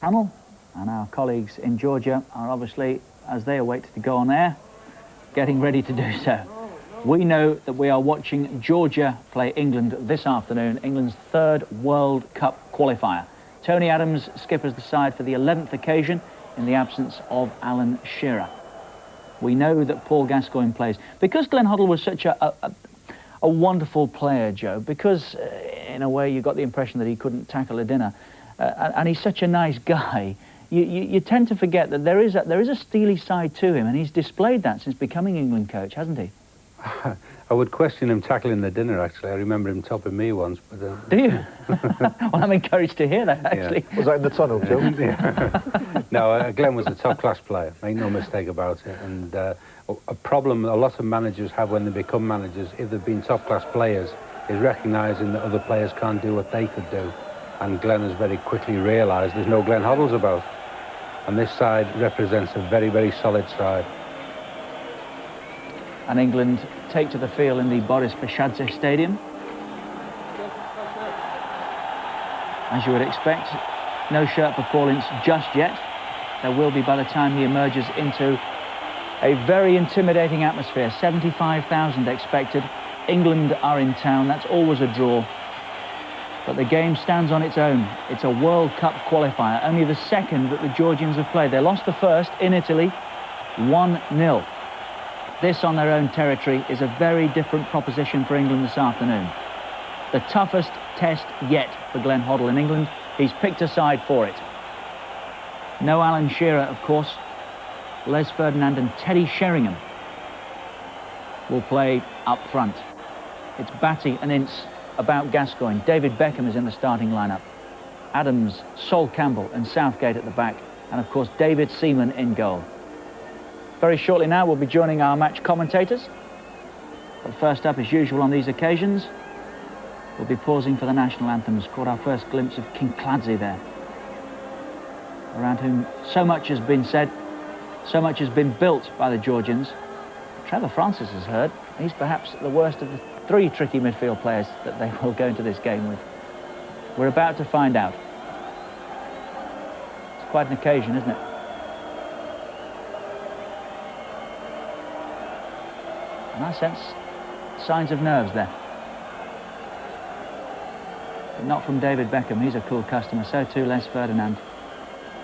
Panel and our colleagues in Georgia are obviously, as they await to go on air, getting ready to do so. We know that we are watching Georgia play England this afternoon, England's third World Cup qualifier. Tony Adams skippers the side for the 11th occasion in the absence of Alan Shearer. We know that Paul Gascoigne plays. Because Glenn Hoddle was such a wonderful player, Joe, because in a way you got the impression that he couldn't tackle a dinner, and he's such a nice guy, you tend to forget that there is a steely side to him, and he's displayed that since becoming England coach, hasn't he? I would question him tackling the dinner, actually. I remember him topping me once. But, Do you? Well, I'm encouraged to hear that, actually. Yeah. Was that in the tunnel, Joe? Yeah. No, Glenn was a top-class player, make no mistake about it. And a problem a lot of managers have when they become managers, if they've been top-class players, is recognising that other players can't do what they could do. And Glenn has very quickly realised there's no Glenn Hoddles about. And this side represents a very, very solid side. And England take to the field in the Boris Paichadze Stadium. As you would expect, no shirt for Paul Ince just yet. There will be by the time he emerges into a very intimidating atmosphere. 75,000 expected. England are in town. That's always a draw. But the game stands on its own. It's a World Cup qualifier, only the second that the Georgians have played. They lost the first in Italy, 1-0. This on their own territory is a very different proposition for England this afternoon. The toughest test yet for Glenn Hoddle in England. He's picked a side for it. No Alan Shearer, of course. Les Ferdinand and Teddy Sheringham will play up front. It's Batty and Ince about Gascoigne. David Beckham is in the starting lineup. Adams, Sol Campbell and Southgate at the back. And of course David Seaman in goal. Very shortly now we'll be joining our match commentators. But first up, as usual on these occasions, we'll be pausing for the national anthems. Caught our first glimpse of Paichadze there, around whom so much has been said, so much has been built by the Georgians. Trevor Francis has heard he's perhaps the worst of the three tricky midfield players that they will go into this game with. We're about to find out. It's quite an occasion, isn't it? And I sense signs of nerves there. But not from David Beckham, he's a cool customer, so too Les Ferdinand.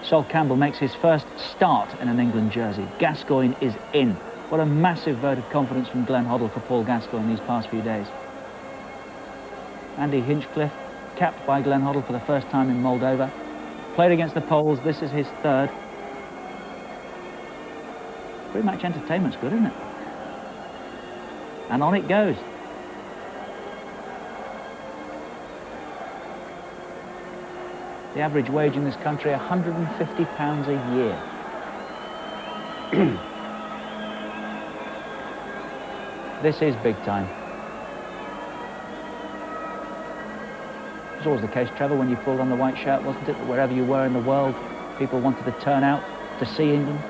Sol Campbell makes his first start in an England jersey. Gascoigne is in. What a massive vote of confidence from Glenn Hoddle for Paul Gascoigne these past few days. Andy Hinchcliffe, capped by Glenn Hoddle for the first time in Moldova. Played against the Poles, this is his third. Pre-match entertainment's good, isn't it? And on it goes. The average wage in this country, £150 a year. This is big time. It was always the case, Trevor, when you pulled on the white shirt, wasn't it? That wherever you were in the world, people wanted to turn out to see England.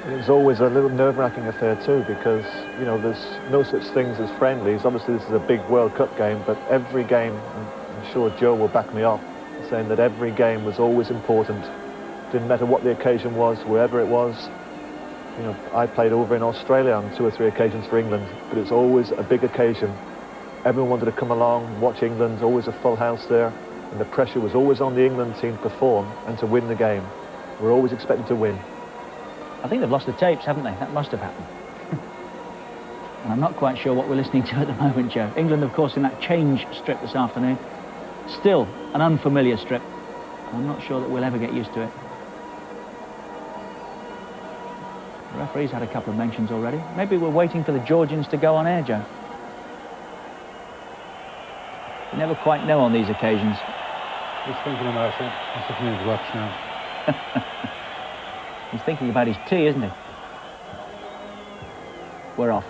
It was always a little nerve-wracking affair too, because, you know, there's no such things as friendlies. Obviously, this is a big World Cup game, but every game, I'm sure Joe will back me up, saying that every game was always important. Didn't matter what the occasion was, wherever it was. You know, I played over in Australia on 2 or 3 occasions for England, but it's always a big occasion. Everyone wanted to come along, watch England, always a full house there, and the pressure was always on the England team to perform and to win the game. We're always expected to win. I think they've lost the tapes, haven't they? That must have happened. And I'm not quite sure what we're listening to at the moment, Joe. England, of course, in that change strip this afternoon. Still an unfamiliar strip. I'm not sure that we'll ever get used to it. The referee's had a couple of mentions already. Maybe we're waiting for the Georgians to go on air, Joe. You never quite know on these occasions. He's thinking about it. He's looking at his watch now. He's thinking about his tea, isn't he? We're off.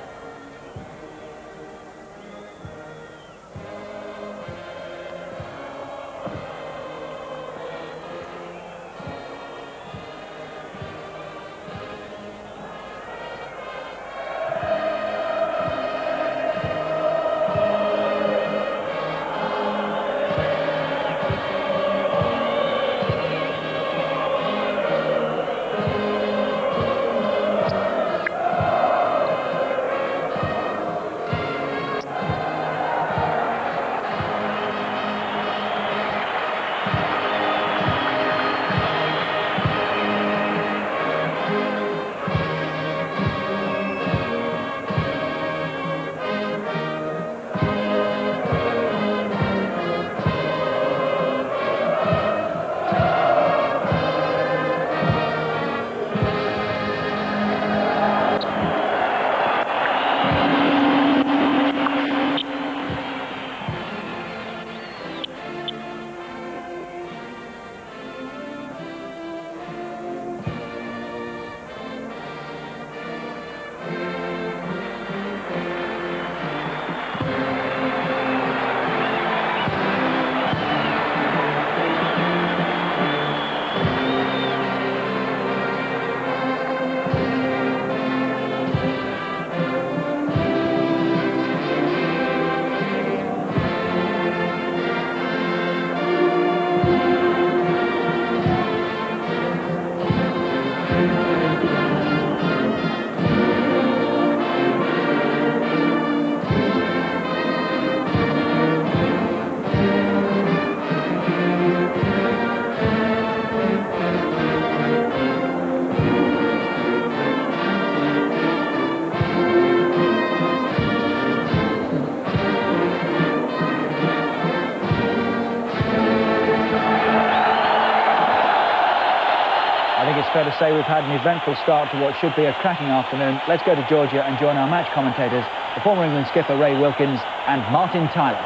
think it's fair to say we've had an eventful start to what should be a cracking afternoon. Let's go to Georgia and join our match commentators, the former England skipper Ray Wilkins and Martin Tyler.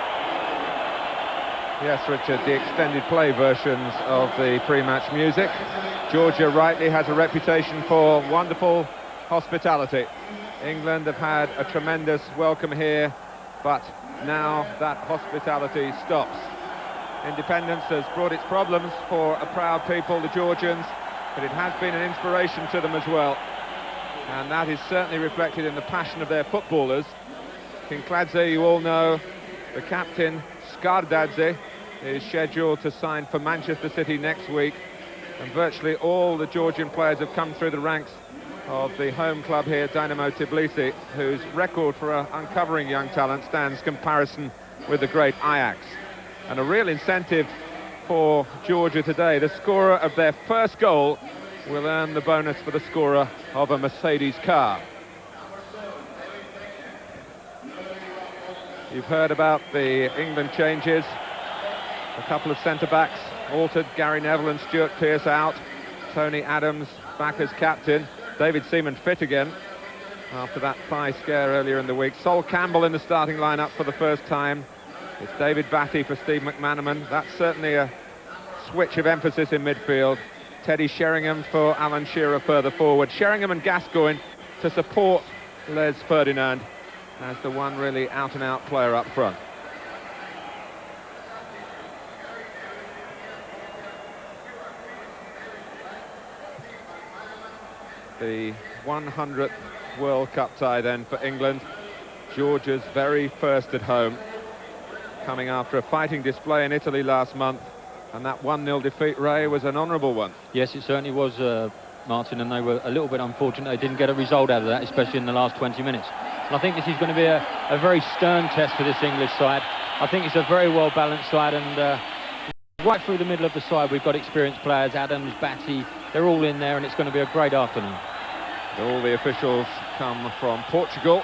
Yes, Richard, the extended play versions of the pre-match music. Georgia rightly has a reputation for wonderful hospitality. England have had a tremendous welcome here, but now that hospitality stops. Independence has brought its problems for a proud people, the Georgians, but it has been an inspiration to them as well. And that is certainly reflected in the passion of their footballers. Paichadze, you all know, the captain, Skardadze, is scheduled to sign for Manchester City next week, and virtually all the Georgian players have come through the ranks of the home club here, Dynamo Tbilisi, whose record for uncovering young talent stands comparison with the great Ajax. And a real incentive for Georgia today. The scorer of their first goal will earn the bonus for the scorer of a Mercedes car. You've heard about the England changes. A couple of centre-backs altered. Gary Neville and Stuart Pearce out. Tony Adams back as captain. David Seaman fit again after that thigh scare earlier in the week. Sol Campbell in the starting lineup for the first time. It's David Batty for Steve McManaman. That's certainly a switch of emphasis in midfield. Teddy Sheringham for Alan Shearer further forward. Sheringham and Gascoigne to support Les Ferdinand as the one really out-and-out player up front. The 100th World Cup tie then for England. Georgia's very first at home, coming after a fighting display in Italy last month, and that 1-0 defeat, Ray, was an honourable one. Yes, it certainly was, Martin, and they were a little bit unfortunate they didn't get a result out of that, especially in the last 20 minutes. And I think this is going to be a very stern test for this English side. I think it's a very well-balanced side, and right through the middle of the side we've got experienced players, Adams, Batty, they're all in there, and it's going to be a great afternoon. All the officials come from Portugal.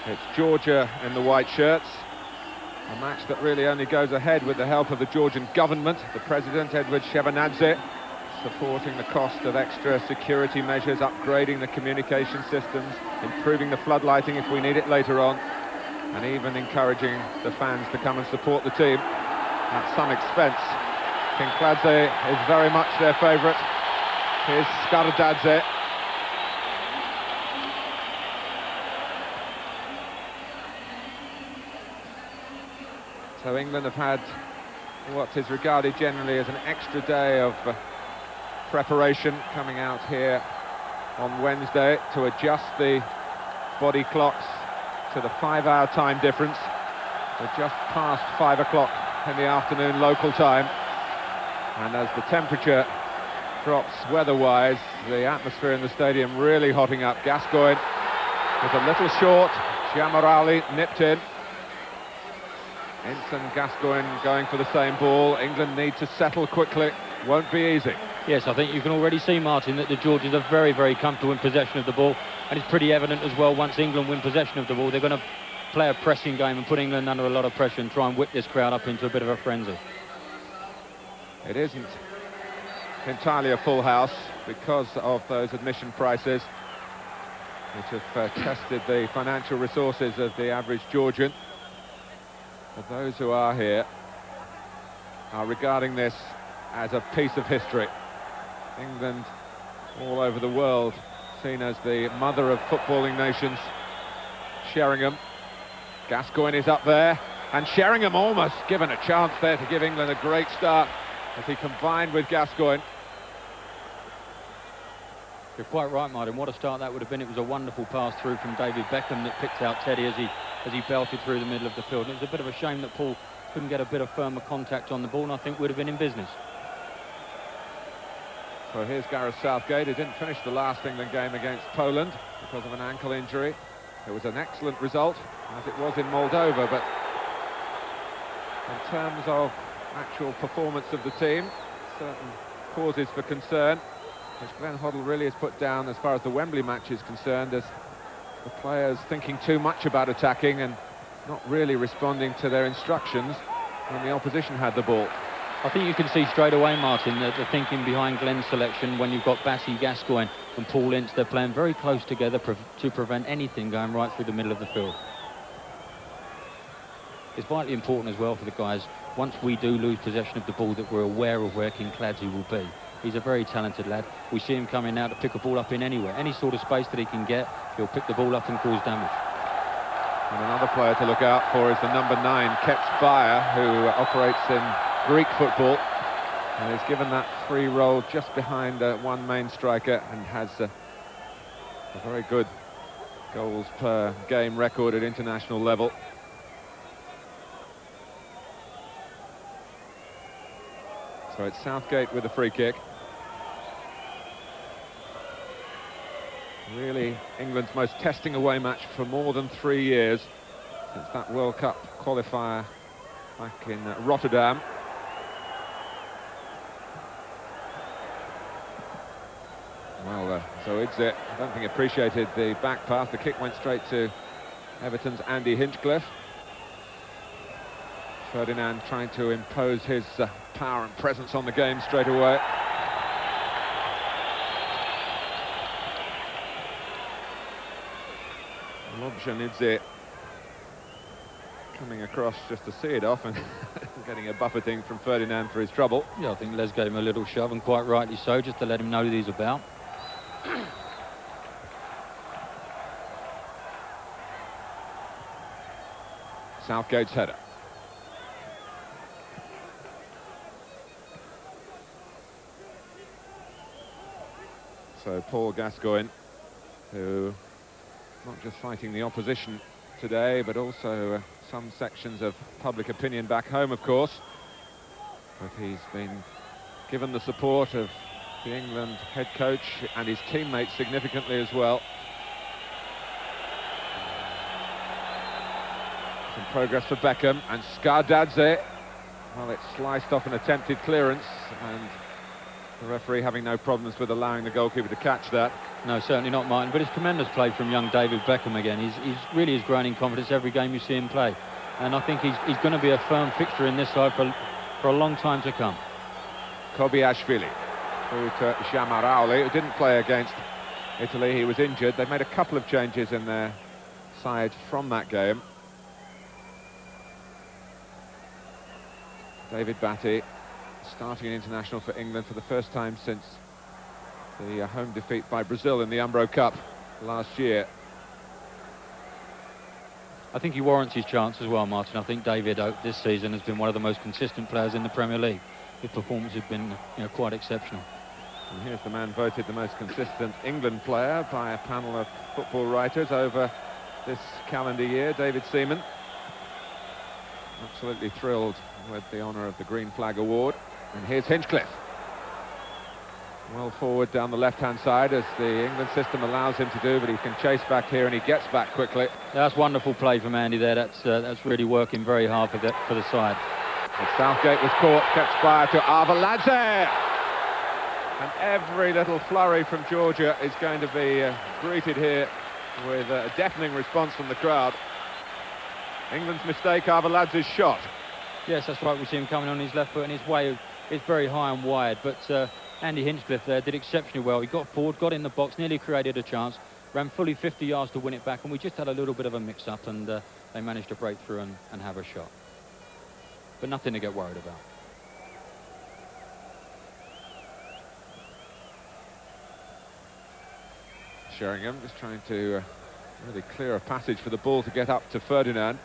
It's Georgia in the white shirts. A match that really only goes ahead with the help of the Georgian government. The president, Edward Shevardnadze, supporting the cost of extra security measures, upgrading the communication systems, improving the floodlighting if we need it later on, and even encouraging the fans to come and support the team at some expense. Paichadze is very much their favourite. Here's Skardadze. So England have had what is regarded generally as an extra day of preparation, coming out here on Wednesday to adjust the body clocks to the 5-hour time difference. We're just past 5 o'clock in the afternoon local time, and as the temperature drops weather-wise, the atmosphere in the stadium really hotting up. Gascoigne was a little short. Jamarali nipped in. Ensign Gascoigne going for the same ball. England need to settle quickly. Won't be easy. Yes, I think you can already see, Martin, that the Georgians are very, very comfortable in possession of the ball, and it's pretty evident as well, once England win possession of the ball, they're going to play a pressing game and put England under a lot of pressure and try and whip this crowd up into a bit of a frenzy. It isn't entirely a full house because of those admission prices, which have tested the financial resources of the average Georgian. But those who are here are regarding this as a piece of history. England, all over the world, seen as the mother of footballing nations. Sheringham. Gascoigne is up there, and Sheringham almost given a chance there to give England a great start as he combined with Gascoigne. You're quite right, Martin. What a start that would have been. It was a wonderful pass through from David Beckham that picked out Teddy as he belted through the middle of the field. And it was a bit of a shame that Paul couldn't get a bit of firmer contact on the ball, and I think would have been in business. So here's Gareth Southgate, who didn't finish the last England game against Poland because of an ankle injury. It was an excellent result, as it was in Moldova, but in terms of actual performance of the team, certain causes for concern, which Glenn Hoddle really has put down as far as the Wembley match is concerned, as the players thinking too much about attacking and not really responding to their instructions when the opposition had the ball. I think you can see straight away, Martin, the thinking behind Glenn's selection when you've got Bassi, Gascoigne and Paul Ince. They're playing very close together to prevent anything going right through the middle of the field. It's vitally important as well for the guys, once we do lose possession of the ball, that we're aware of where Kinkladze will be. He's a very talented lad. We see him coming now to pick a ball up in anywhere. Any sort of space that he can get, he'll pick the ball up and cause damage. And another player to look out for is the number 9, Keps Bayer, who operates in Greek football. And is given that free role just behind one main striker and has a very good goals per game record at international level. So it's Southgate with a free kick. Really England's most testing away match for more than 3 years since that World Cup qualifier back in Rotterdam. Well, so it's it. I don't think appreciated the back pass. The kick went straight to Everton's Andy Hinchcliffe. Ferdinand trying to impose his power and presence on the game straight away. Lobjanidze coming across just to see it off and getting a buffeting from Ferdinand for his trouble. Yeah, I think Les gave him a little shove, and quite rightly so, just to let him know what he's about. Southgate's header. So Paul Gascoigne, who not just fighting the opposition today, but also some sections of public opinion back home, of course. But he's been given the support of the England head coach and his teammates significantly as well. Some progress for Beckham, and Skardadze. Well, it sliced off an attempted clearance, and the referee having no problems with allowing the goalkeeper to catch that. No, certainly not, Martin, but it's tremendous play from young David Beckham again. He's really is growing in confidence every game you see him play. And I think he's going to be a firm fixture in this side for a long time to come. Kobiashvili through to Jamarauli, who didn't play against Italy. He was injured. They made a couple of changes in their side from that game. David Batty starting an international for England for the first time since the home defeat by Brazil in the Umbro Cup last year. I think he warrants his chance as well, Martin. I think David this season has been one of the most consistent players in the Premier League. His performance has been quite exceptional. And here's the man voted the most consistent England player by a panel of football writers over this calendar year, David Seaman. Absolutely thrilled with the honour of the Green Flag Award. And here's Hinchcliffe. Well forward down the left-hand side, as the England system allows him to do, but he can chase back here and he gets back quickly. That's wonderful play from Andy there. That's really working very hard for the side. And Southgate was caught, kept fire to Arveladze. And every little flurry from Georgia is going to be greeted here with a deafening response from the crowd. England's mistake, Arveladze's shot. Yes, that's right. We see him coming on his left foot, and his way is very high and wide. But Andy Hinchcliffe there did exceptionally well. He got forward, got in the box, nearly created a chance, ran fully 50 yards to win it back, and we just had a little bit of a mix-up, and they managed to break through and have a shot. But nothing to get worried about. Sheringham just trying to really clear a passage for the ball to get up to Ferdinand.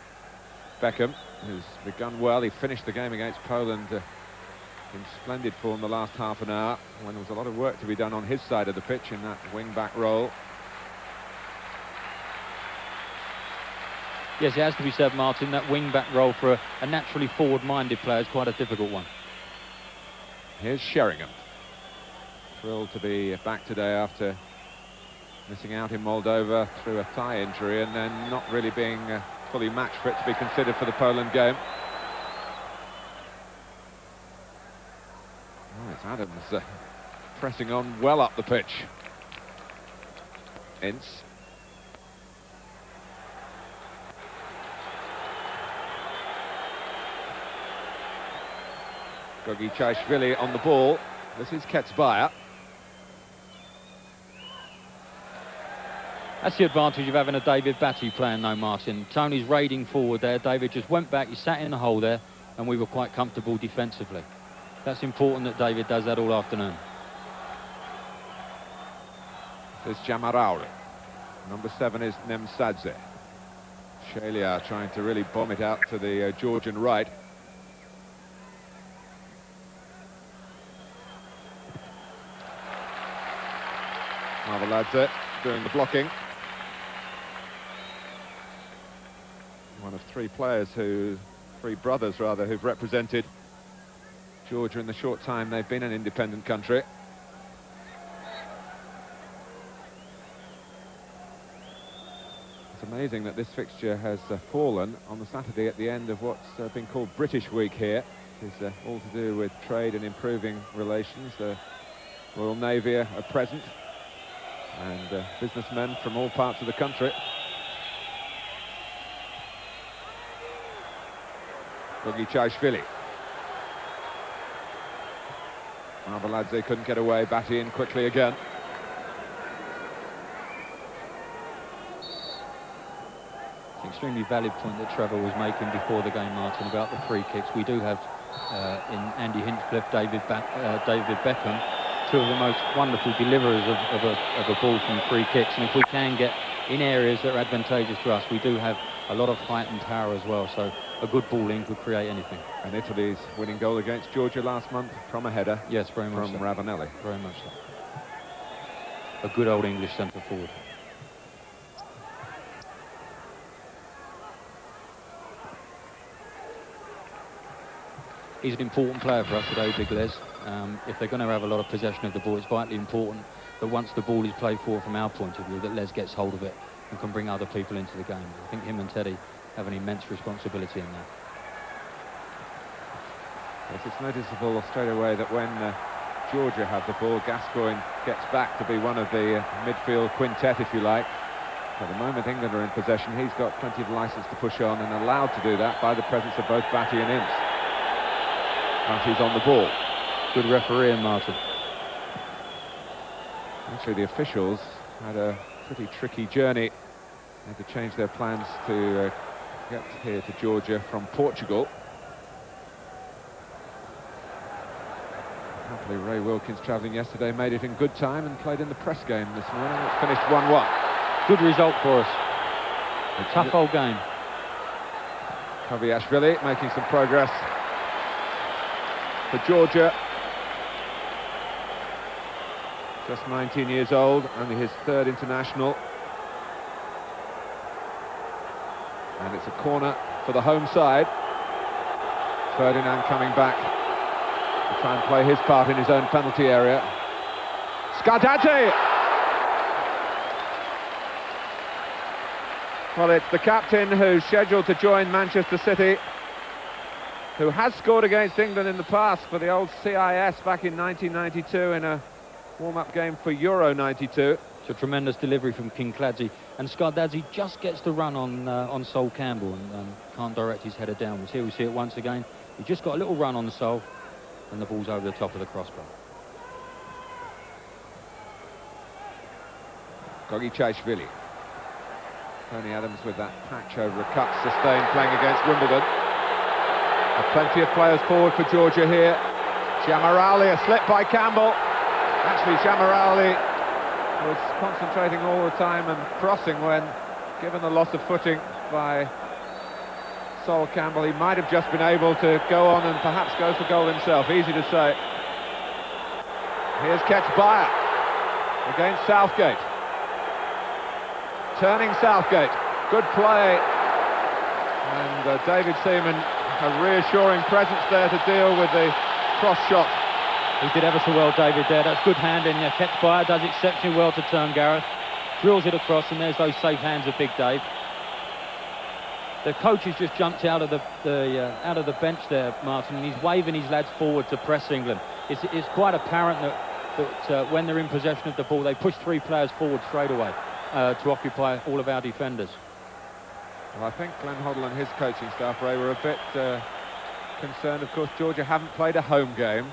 Beckham, who's begun well. He finished the game against Poland in splendid form the last half an hour, when there was a lot of work to be done on his side of the pitch in that wing-back role. Yes, it has to be said, Martin, that wing-back role for a naturally forward-minded player is quite a difficult one. Here's Sheringham. Thrilled to be back today after missing out in Moldova through a thigh injury and then not really being fully match fit to be considered for the Poland game. Oh, it's Adams pressing on well up the pitch. Ince. Paichadze on the ball. This is Ketsbaia. That's the advantage of having a David Batty playing though, Martin. Tony's raiding forward there. David just went back, he sat in the hole there, and we were quite comfortable defensively. That's important that David does that all afternoon. This is Jamarauli. Number 7 is Nemsadze. Shelia trying to really bomb it out to the Georgian right. Mavaladze doing the blocking. One of three brothers rather, who've represented Georgia in the short time they've been an independent country. It's amazing that this fixture has fallen on the Saturday at the end of what's been called British Week here. It is all to do with trade and improving relations. The Royal Navy are present, and businessmen from all parts of the country. Paichadze. Mavaladze couldn't get away, Batty in quickly again. It's an extremely valid point that Trevor was making before the game, Martin, about the free kicks. We do have in Andy Hinchcliffe, David Beckham, two of the most wonderful deliverers of a ball from free kicks, and if we can get in areas that are advantageous to us, we do have a lot of height and power as well, so a good ball in could create anything. And Italy's winning goal against Georgia last month from a header. Yes, very much from so. Ravanelli. Very much so. A good old English centre forward. He's an important player for us today, Big Les. If they're going to have a lot of possession of the ball, it's vitally important that once the ball is played forward from our point of view, that Les gets hold of it and can bring other people into the game. I think him and Teddy have an immense responsibility in that. Yes, it's noticeable straight away that when Georgia have the ball, Gascoigne gets back to be one of the midfield quintet, if you like. At the moment England are in possession, he's got plenty of licence to push on and allowed to do that by the presence of both Batty and Ince. Batty's on the ball. Good refereeing, Martin. Actually, the officials had a pretty tricky journey. They had to change their plans to get here to Georgia from Portugal. Happily, Ray Wilkins, travelling yesterday, made it in good time and played in the press game this morning. It's finished 1-1. Good result for us. A tough old game. Paichadze making some progress for Georgia. Just 19 years old, only his third international. And it's a corner for the home side. Ferdinand coming back to try and play his part in his own penalty area. Skardadze! Well, it's the captain who's scheduled to join Manchester City, who has scored against England in the past for the old CIS back in 1992 in a warm-up game for Euro 92. It's a tremendous delivery from Kinkladze, and Skardadze just gets the run on Sol Campbell and can't direct his header downwards. Here we see it once again. He just got a little run on the Sol, and the ball's over the top of the crossbar. Paichadze. Tony Adams with that patch over a cut, sustained, playing against Wimbledon. Plenty of players forward for Georgia here. Jamarauli, a slip by Campbell. Actually, Jamarauli was concentrating all the time and crossing when, given the loss of footing by Sol Campbell, he might have just been able to go on and perhaps go for goal himself. Easy to say. Here's Ketsbaia against Southgate. Turning Southgate. Good play. And David Seaman, a reassuring presence there to deal with the cross shot. He did ever so well, David, there. That's good handling. Ketsbaia does exceptionally well to turn Gareth. Drills it across, and there's those safe hands of Big Dave. The coach has just jumped out of the bench there, Martin, and he's waving his lads forward to press England. It's quite apparent that when they're in possession of the ball, they push three players forward straight away to occupy all of our defenders. Well, I think Glenn Hoddle and his coaching staff, Ray, were a bit concerned, of course, Georgia haven't played a home game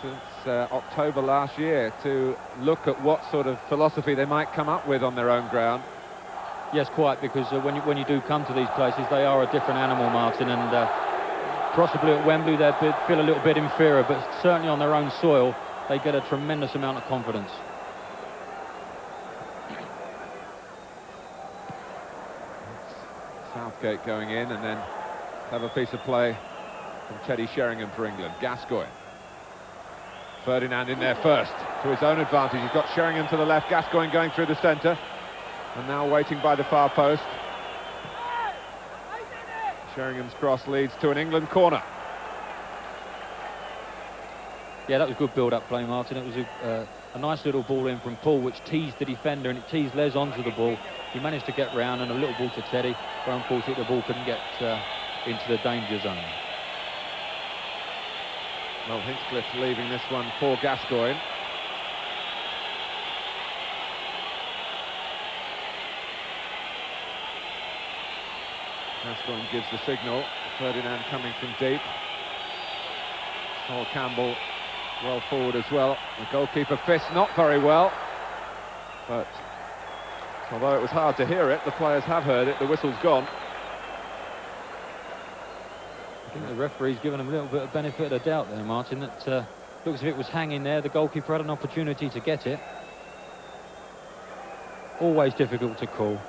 since October last year, to look at what sort of philosophy they might come up with on their own ground. Yes, quite, because when you do come to these places, they are a different animal, Martin, and possibly at Wembley they'd feel a little bit inferior, but certainly on their own soil, they get a tremendous amount of confidence. Southgate going in, and then have a piece of play from Teddy Sheringham for England. Gascoigne. Ferdinand in there first, to his own advantage. He's got Sheringham to the left, Gascoigne going through the centre, and now waiting by the far post. Sheringham's cross leads to an England corner. Yeah, that was good build-up play, Martin. It was a nice little ball in from Paul, which teased the defender, and it teased Les onto the ball. He managed to get round, and a little ball to Teddy, but unfortunately the ball couldn't get into the danger zone. Well, Hinchcliffe leaving this one for Gascoigne. Gascoigne gives the signal. Ferdinand coming from deep. Sol Campbell well forward as well. The goalkeeper fists not very well, but although it was hard to hear it, the players have heard it. The whistle's gone. I think the referee's given him a little bit of benefit of the doubt there, Martin. That looks as if it was hanging there. The goalkeeper had an opportunity to get it. Always difficult to call.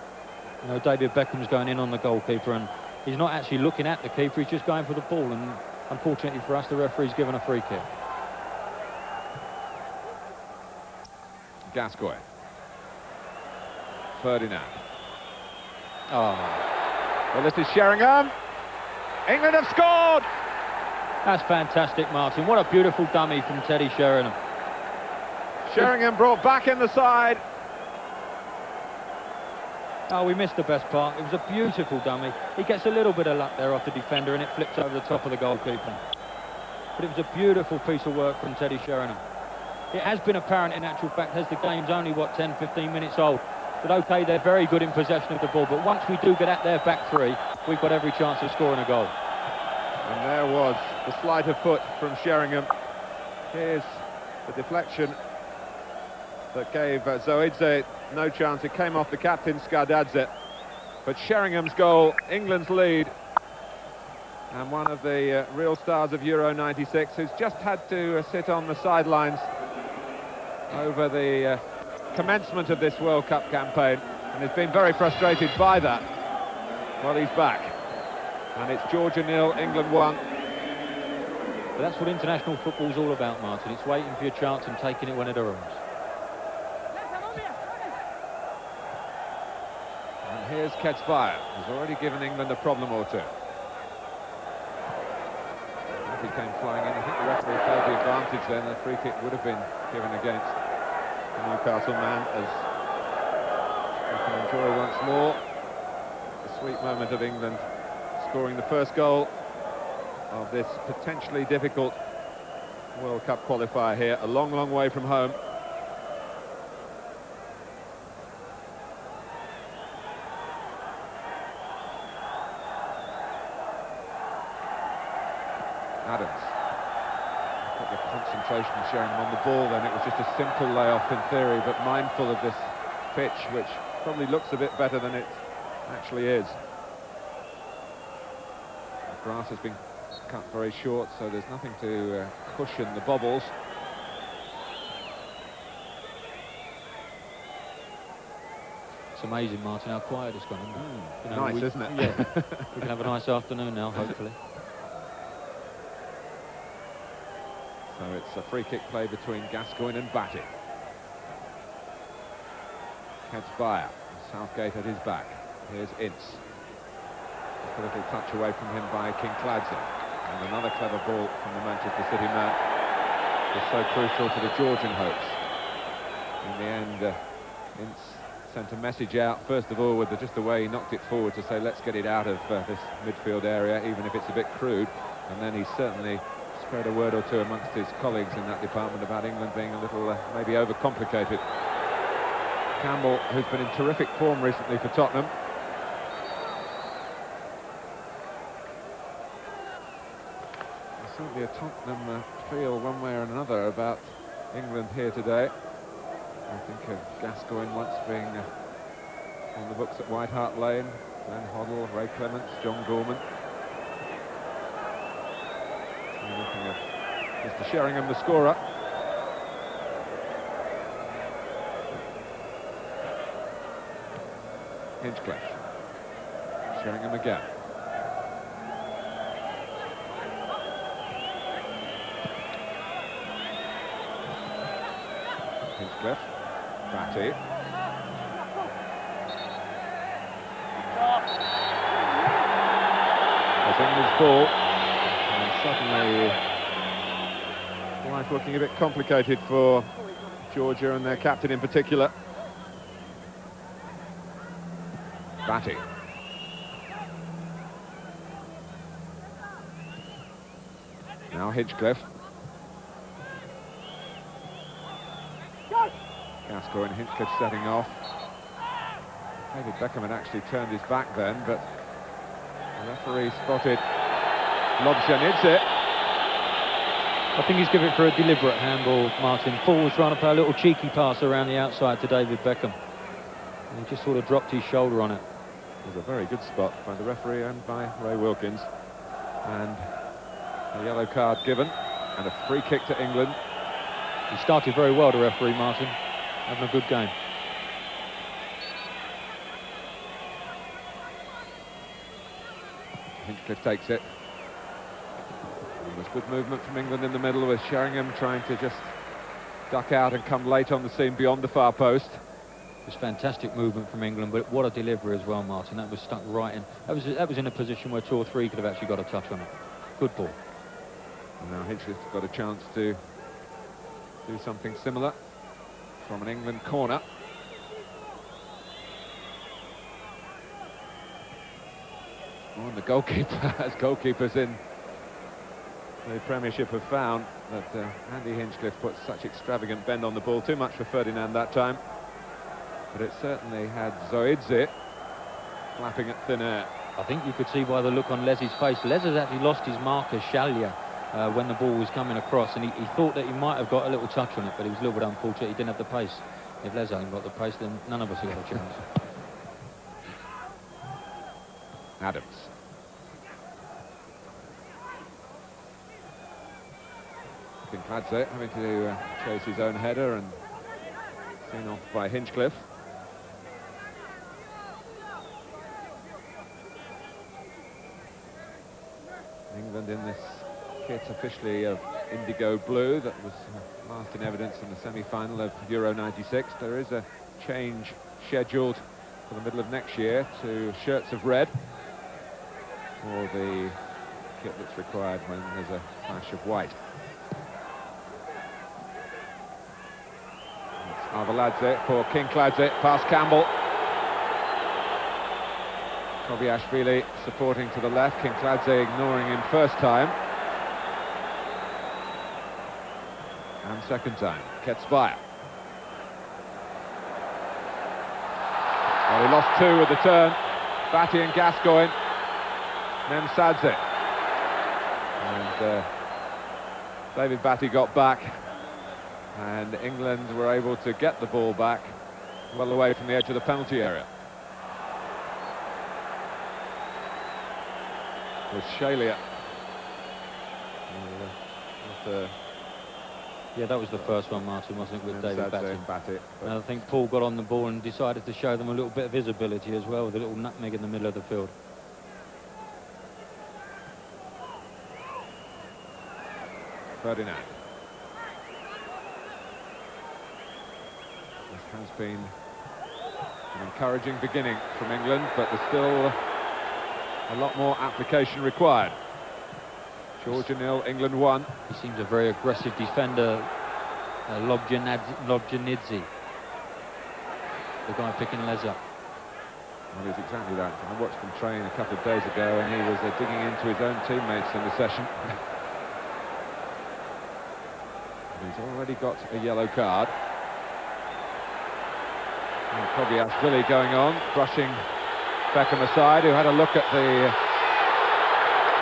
You know, David Beckham's going in on the goalkeeper, and he's not actually looking at the keeper. He's just going for the ball, and unfortunately for us, the referee's given a free kick. Gascoigne. Ferdinand. Oh. Well, this is Sheringham. England have scored! That's fantastic, Martin. What a beautiful dummy from Teddy Sheringham. Sheringham brought back in the side. Oh, we missed the best part. It was a beautiful dummy. He gets a little bit of luck there off the defender, and it flips over the top of the goalkeeper. But it was a beautiful piece of work from Teddy Sheringham. It has been apparent, in actual fact, as the game's only, what, 10, 15 minutes old, that, OK, they're very good in possession of the ball, but once we do get at their back three, we've got every chance of scoring a goal. And there was the sleight of foot from Sheringham. Here's the deflection that gave Zoidze no chance. It came off the captain, Skardadze. But Sheringham's goal, England's lead, and one of the real stars of Euro 96, who's just had to sit on the sidelines over the commencement of this World Cup campaign, and has been very frustrated by that. Well, he's back, and it's Georgia 0, England 1. But that's what international football's all about, Martin. It's waiting for your chance and taking it when it arrives. And here's Qualifier, who's already given England a problem or two. He came flying in. I think the referee felt the advantage then. The free kick would have been given against the Newcastle man, as we can enjoy once more the sweet moment of England scoring the first goal of this potentially difficult World Cup qualifier here, a long, long way from home. Adams. Got the concentration showing on the ball then. It was just a simple layoff in theory, but mindful of this pitch, which probably looks a bit better than it actually is. The grass has been cut very short, so there's nothing to cushion the bobbles. It's amazing, Martin, how quiet it's gone. You know, nice, isn't it? Yeah, we can have a nice afternoon now, hopefully. So it's a free kick play between Gascoigne and Batty. Qualifier, Southgate at his back. Here's Ince. Just a little touch away from him by Kinkladze. And another clever ball from the Manchester City man. Was so crucial to the Georgian hopes. In the end, Ince sent a message out, first of all, with just the way he knocked it forward to say, let's get it out of this midfield area, even if it's a bit crude. And then he certainly spread a word or two amongst his colleagues in that department about England being a little, maybe overcomplicated. Campbell, who's been in terrific form recently for Tottenham. certainly a Tottenham feel one way or another about England here today. I think of Gascoigne once being on the books at White Hart Lane, Glenn Hoddle, Ray Clements, John Gorman. Looking at Mr. Sheringham, the scorer. Hinchcliffe. Sheringham again. Hinchcliffe. Batty. That's England's ball. And suddenly life looking a bit complicated for Georgia and their captain in particular. Batty. Now Hinchcliffe. Gascoigne, Hinchcliffe setting off. David Beckham had actually turned his back then, but the referee spotted Lobjanidze. I think he's given it for a deliberate handball, Martin. Paul was trying to play a little cheeky pass around the outside to David Beckham. And he just sort of dropped his shoulder on it. It was a very good spot by the referee and by Ray Wilkins. And a yellow card given, and a free kick to England. He started very well, the referee, Martin. Having a good game. Hinchcliffe takes it. And there's good movement from England in the middle, with Sheringham trying to just duck out and come late on the scene beyond the far post. It was fantastic movement from England, but what a delivery as well, Martin. That was stuck right in. That was in a position where 2 or 3 could have actually got a touch on it. Good ball. And now Hinchcliffe's got a chance to do something similar from an England corner. Oh, and the goalkeeper, as goalkeepers in the Premiership have found, that Andy Hinchcliffe put such extravagant bend on the ball. Too much for Ferdinand that time. But it certainly had Zoidze flapping at thin air. I think you could see by the look on Les's face. Les has actually lost his marker, Shalia, when the ball was coming across, and he thought that he might have got a little touch on it, but he was a little bit unfortunate. He didn't have the pace. If Les hadn't got the pace, then none of us have got a chance. Adams. Paichadze having to chase his own header and seen off by Hinchcliffe. England in this kit officially of indigo blue that was last in evidence in the semi-final of Euro 96. There is a change scheduled for the middle of next year to shirts of red, or the kit that's required when there's a flash of white. It's Arveladze for Kinkladze, past Campbell. Kobiashvili supporting to the left, Kinkladze ignoring him first time. And second time, Ketsbaia. Well, he lost 2 with the turn. Batty and Gascoigne. Memsadze. And David Batty got back. And England were able to get the ball back well away from the edge of the penalty area. With Shalia. Yeah, that was the first one, Martin, wasn't it, with David Batty? And I think Paul got on the ball and decided to show them a little bit of his ability as well, with a little nutmeg in the middle of the field. Ferdinand. This has been an encouraging beginning from England, but there's still a lot more application required. Georgia 0, England 1. He seems a very aggressive defender, Lobjanidze, the guy picking Les up. Well, he's exactly that. I watched him train a couple of days ago, and he was digging into his own teammates in the session. He's already got a yellow card. And Kobiashvili going on, brushing Beckham aside, who had a look at the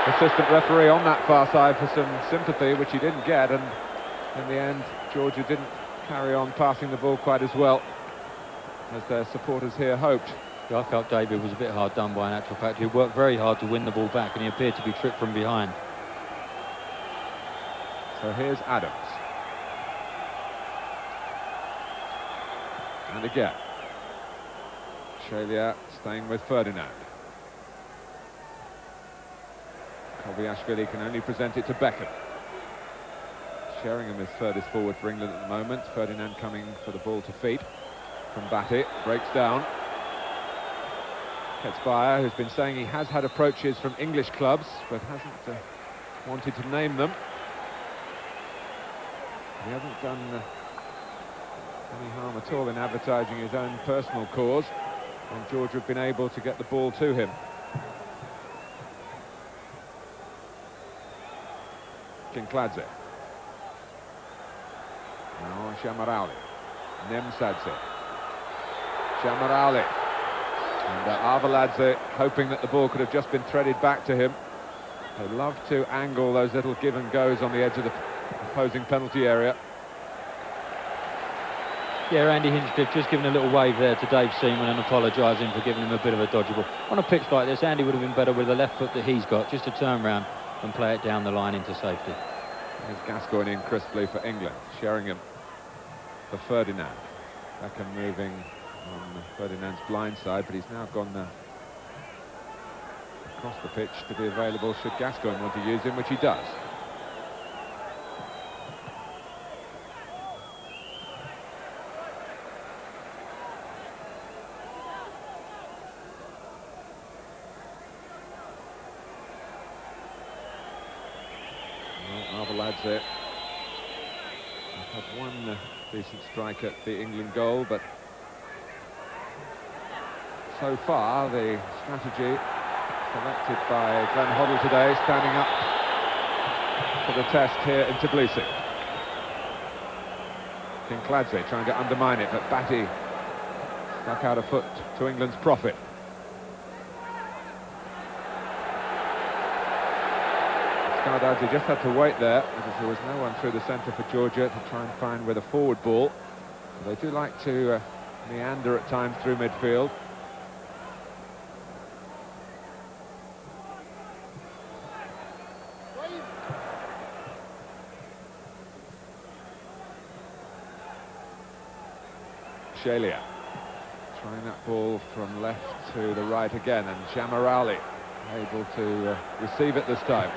assistant referee on that far side for some sympathy, which he didn't get, and in the end, Georgia didn't carry on passing the ball quite as well as their supporters here hoped. Yeah, I felt David was a bit hard done by, in actual fact. He worked very hard to win the ball back, and he appeared to be tripped from behind. So here's Adams. And again, Shelia staying with Ferdinand. Kobiashvili can only present it to Beckham. Sheringham is furthest forward for England at the moment. Ferdinand coming for the ball to feet from Batty, breaks down. Ketsbayer, who's been saying he has had approaches from English clubs, but hasn't wanted to name them. He hasn't done any harm at all in advertising his own personal cause, and Georgia have been able to get the ball to him. Kinkladze. Now Shamarali. Nemsadze. Shamarali. And Arveladze hoping that the ball could have just been threaded back to him. They love to angle those little give and goes on the edge of the opposing penalty area. Yeah, Andy Hinchcliffe just giving a little wave there to Dave Seaman and apologising for giving him a bit of a dodgeable. On a pitch like this, Andy would have been better with the left foot that he's got, just to turn round and play it down the line into safety. There's Gascoigne in crisply for England. Sheringham for Ferdinand. Beckham moving on Ferdinand's blind side, but he's now gone across the pitch to be available should Gascoigne want to use him, which he does. Arveladze had one decent strike at the England goal, but so far the strategy selected by Glenn Hoddle today, standing up for the test here in Tbilisi. Kinkladze trying to undermine it, but Batty stuck out a foot to England's profit. Skardadze just had to wait there because there was no one through the centre for Georgia to try and find with a forward ball. They do like to meander at times through midfield. Shelia trying that ball from left to the right again, and Shamarali able to receive it this time.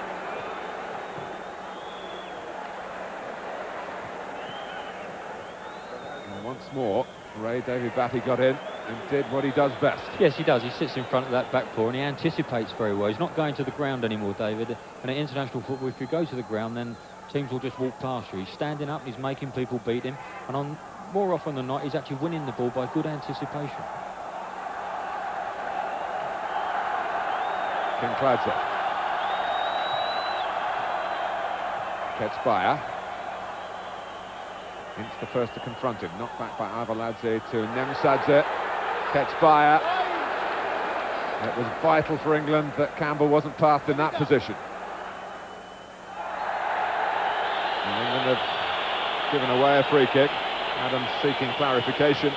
And once more, Ray David Batty got in and did what he does best. Yes, he does. He sits in front of that back four and he anticipates very well. He's not going to the ground anymore, David. And at international football, if you go to the ground, then teams will just walk past you. He's standing up and he's making people beat him. And more often than not, he's actually winning the ball by good anticipation. Kinkladze. Ketsbayer. Inch the first to confront him. Knocked back by Arveladze to Nemsadze. Ketsbayer. It was vital for England that Campbell wasn't passed in that position. And England have given away a free kick. Adams seeking clarification.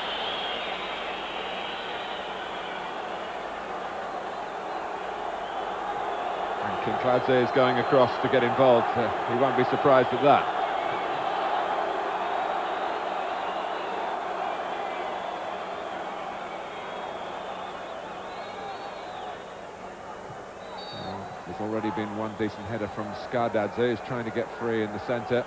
And Kinkladze is going across to get involved. He won't be surprised at that. There's already been one decent header from Skardadze, who's trying to get free in the centre.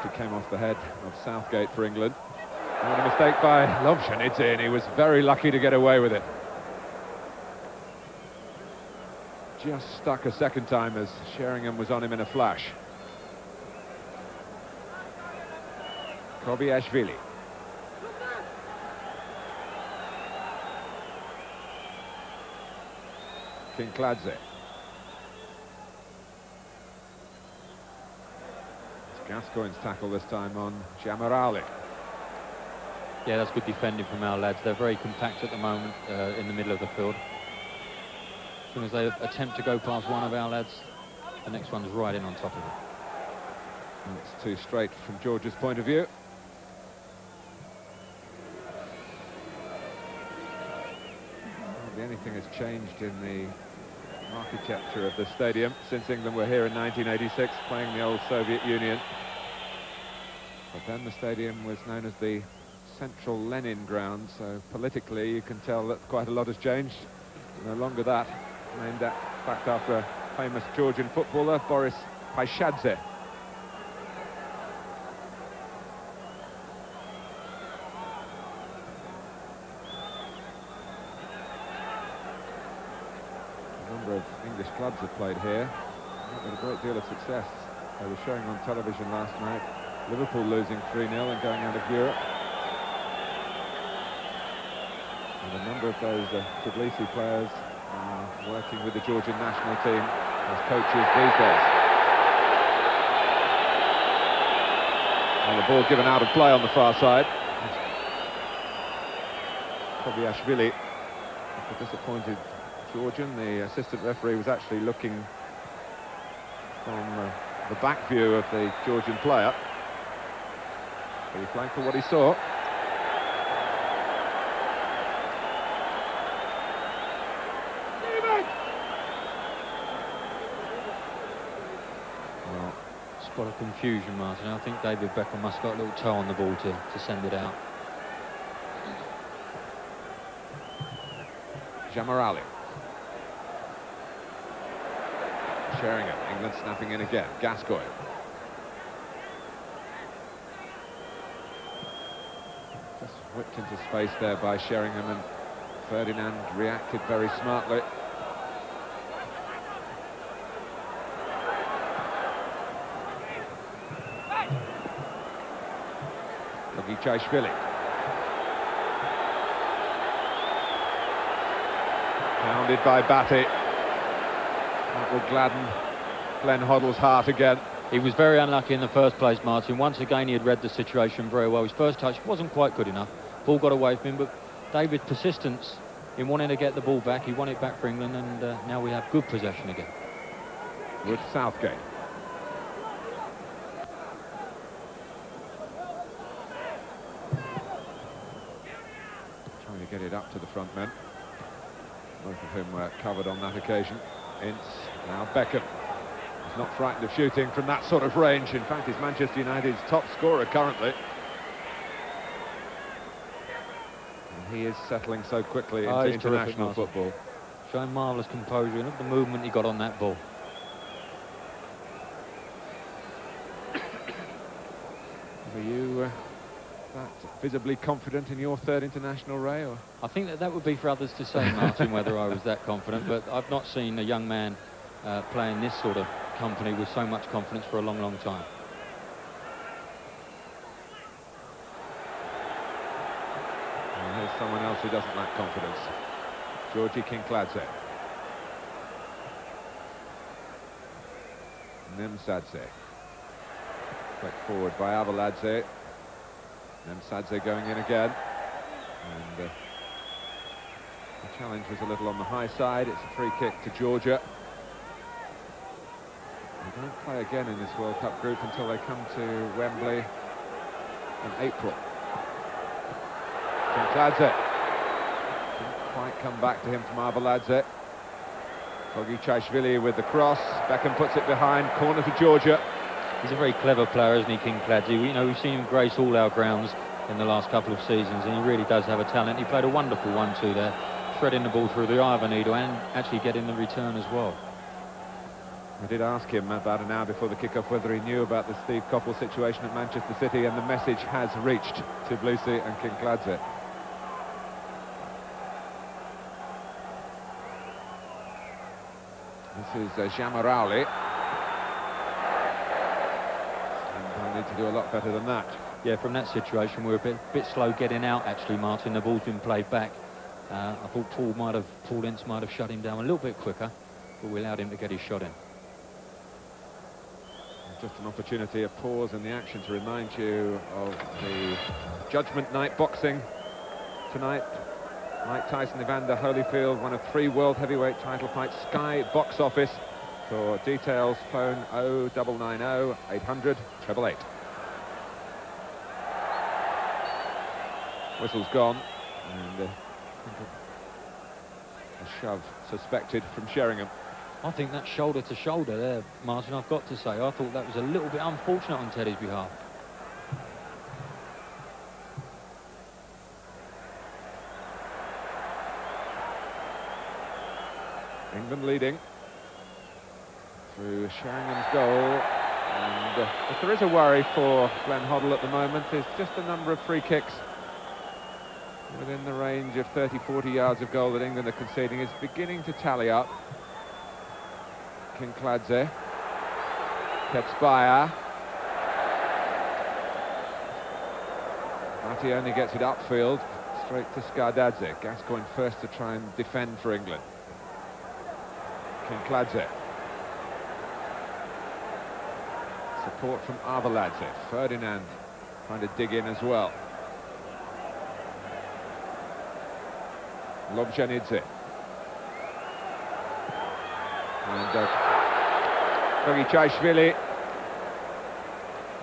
It came off the head of Southgate for England. And a mistake by Lovshanidze, and he was very lucky to get away with it. Just stuck a second time as Sheringham was on him in a flash. Kobiashvili. Kinkladze. Gascoigne's tackle this time on Shamarali. Yeah, that's good defending from our lads. They're very compact at the moment in the middle of the field. As soon as they attempt to go past one of our lads, the next one's right in on top of it. It's too straight from George's point of view. Hardly anything has changed in the architecture of the stadium since England were here in 1986 playing the old Soviet Union. But then the stadium was known as the Central Lenin ground, so politically you can tell that quite a lot has changed. No longer that, named in fact after a famous Georgian footballer, Boris Paichadze. A number of English clubs have played here, not with a great deal of success. They were showing on television last night Liverpool losing 3-0 and going out of Europe. And a number of those Tbilisi players are working with the Georgian national team as coaches these days. And the ball given out of play on the far side. Kobiashvili, a disappointed Georgian. The assistant referee was actually looking from the back view of the Georgian player. But he flanked for what he saw. Well, spot of confusion, Martin. I think David Beckham must have got a little toe on the ball to send it out. Jamarali. Sheringham, England snapping in again. Gascoigne. Just whipped into space there by Sheringham, and Ferdinand reacted very smartly. Paichadze. Pounded by Batty. That will gladden Glenn Hoddle's heart again. He was very unlucky in the first place, Martin. Once again, he had read the situation very well. His first touch wasn't quite good enough. Ball got away from him, but David's persistence in wanting to get the ball back, he won it back for England, and now we have good possession again. With Southgate. Trying to get it up to the front men. Both of whom were covered on that occasion. Ince, now Beckham. He's not frightened of shooting from that sort of range. In fact, he's Manchester United's top scorer currently. And he is settling so quickly into international football. Showing marvellous composure, and look at the movement he got on that ball. Are you that visibly confident in your third international, Ray? Or? I think that would be for others to say, Martin, whether I was that confident, but I've not seen a young man playing this sort of company with so much confidence for a long, long time. And here's someone else who doesn't lack confidence. Jorge Kinkladze. Nemsadze. Put forward by Avaladze. Nemsadze going in again. And the challenge was a little on the high side. It's a free kick to Georgia. They don't play again in this World Cup group until they come to Wembley in April. Kinkladze. Didn't quite come back to him from Avaladze. Paichadze with the cross. Beckham puts it behind. Corner to Georgia. He's a very clever player, isn't he, Kinkladze? You know, we've seen him grace all our grounds in the last couple of seasons, and he really does have a talent. He played a wonderful 1-2 there, threading the ball through the eye of a needle and actually getting the return as well. I did ask him about an hour before the kickoff whether he knew about the Steve Coppell situation at Manchester City, and the message has reached Tbilisi and Kinkladze. This is Jamarali. And they need to do a lot better than that. Yeah, from that situation, we're a bit slow getting out, actually, Martin. The ball's been played back. I thought Paul Ince might have shut him down a little bit quicker, but we allowed him to get his shot in. Just an opportunity, a pause in the action to remind you of the Judgment Night boxing tonight. Mike Tyson, Evander Holyfield, one of 3 world heavyweight title fights. Sky Box Office. For details, phone 0990 800 888. Whistle's gone, and a shove suspected from Sheringham. I think that's shoulder to shoulder there, Martin, I've got to say. I thought that was a little bit unfortunate on Teddy's behalf. England leading through Sheringham's goal, and if there is a worry for Glenn Hoddle at the moment, is just the number of free kicks within the range of 30-40 yards of goal that England are conceding is beginning to tally up. Kinkladze, Ketsbaya, Mati only gets it upfield, straight to Skardadze. Gascoigne first to try and defend for England. Kinkladze. Support from Arveladze. Ferdinand trying to dig in as well. Lobjanidze. And Gogichaishvili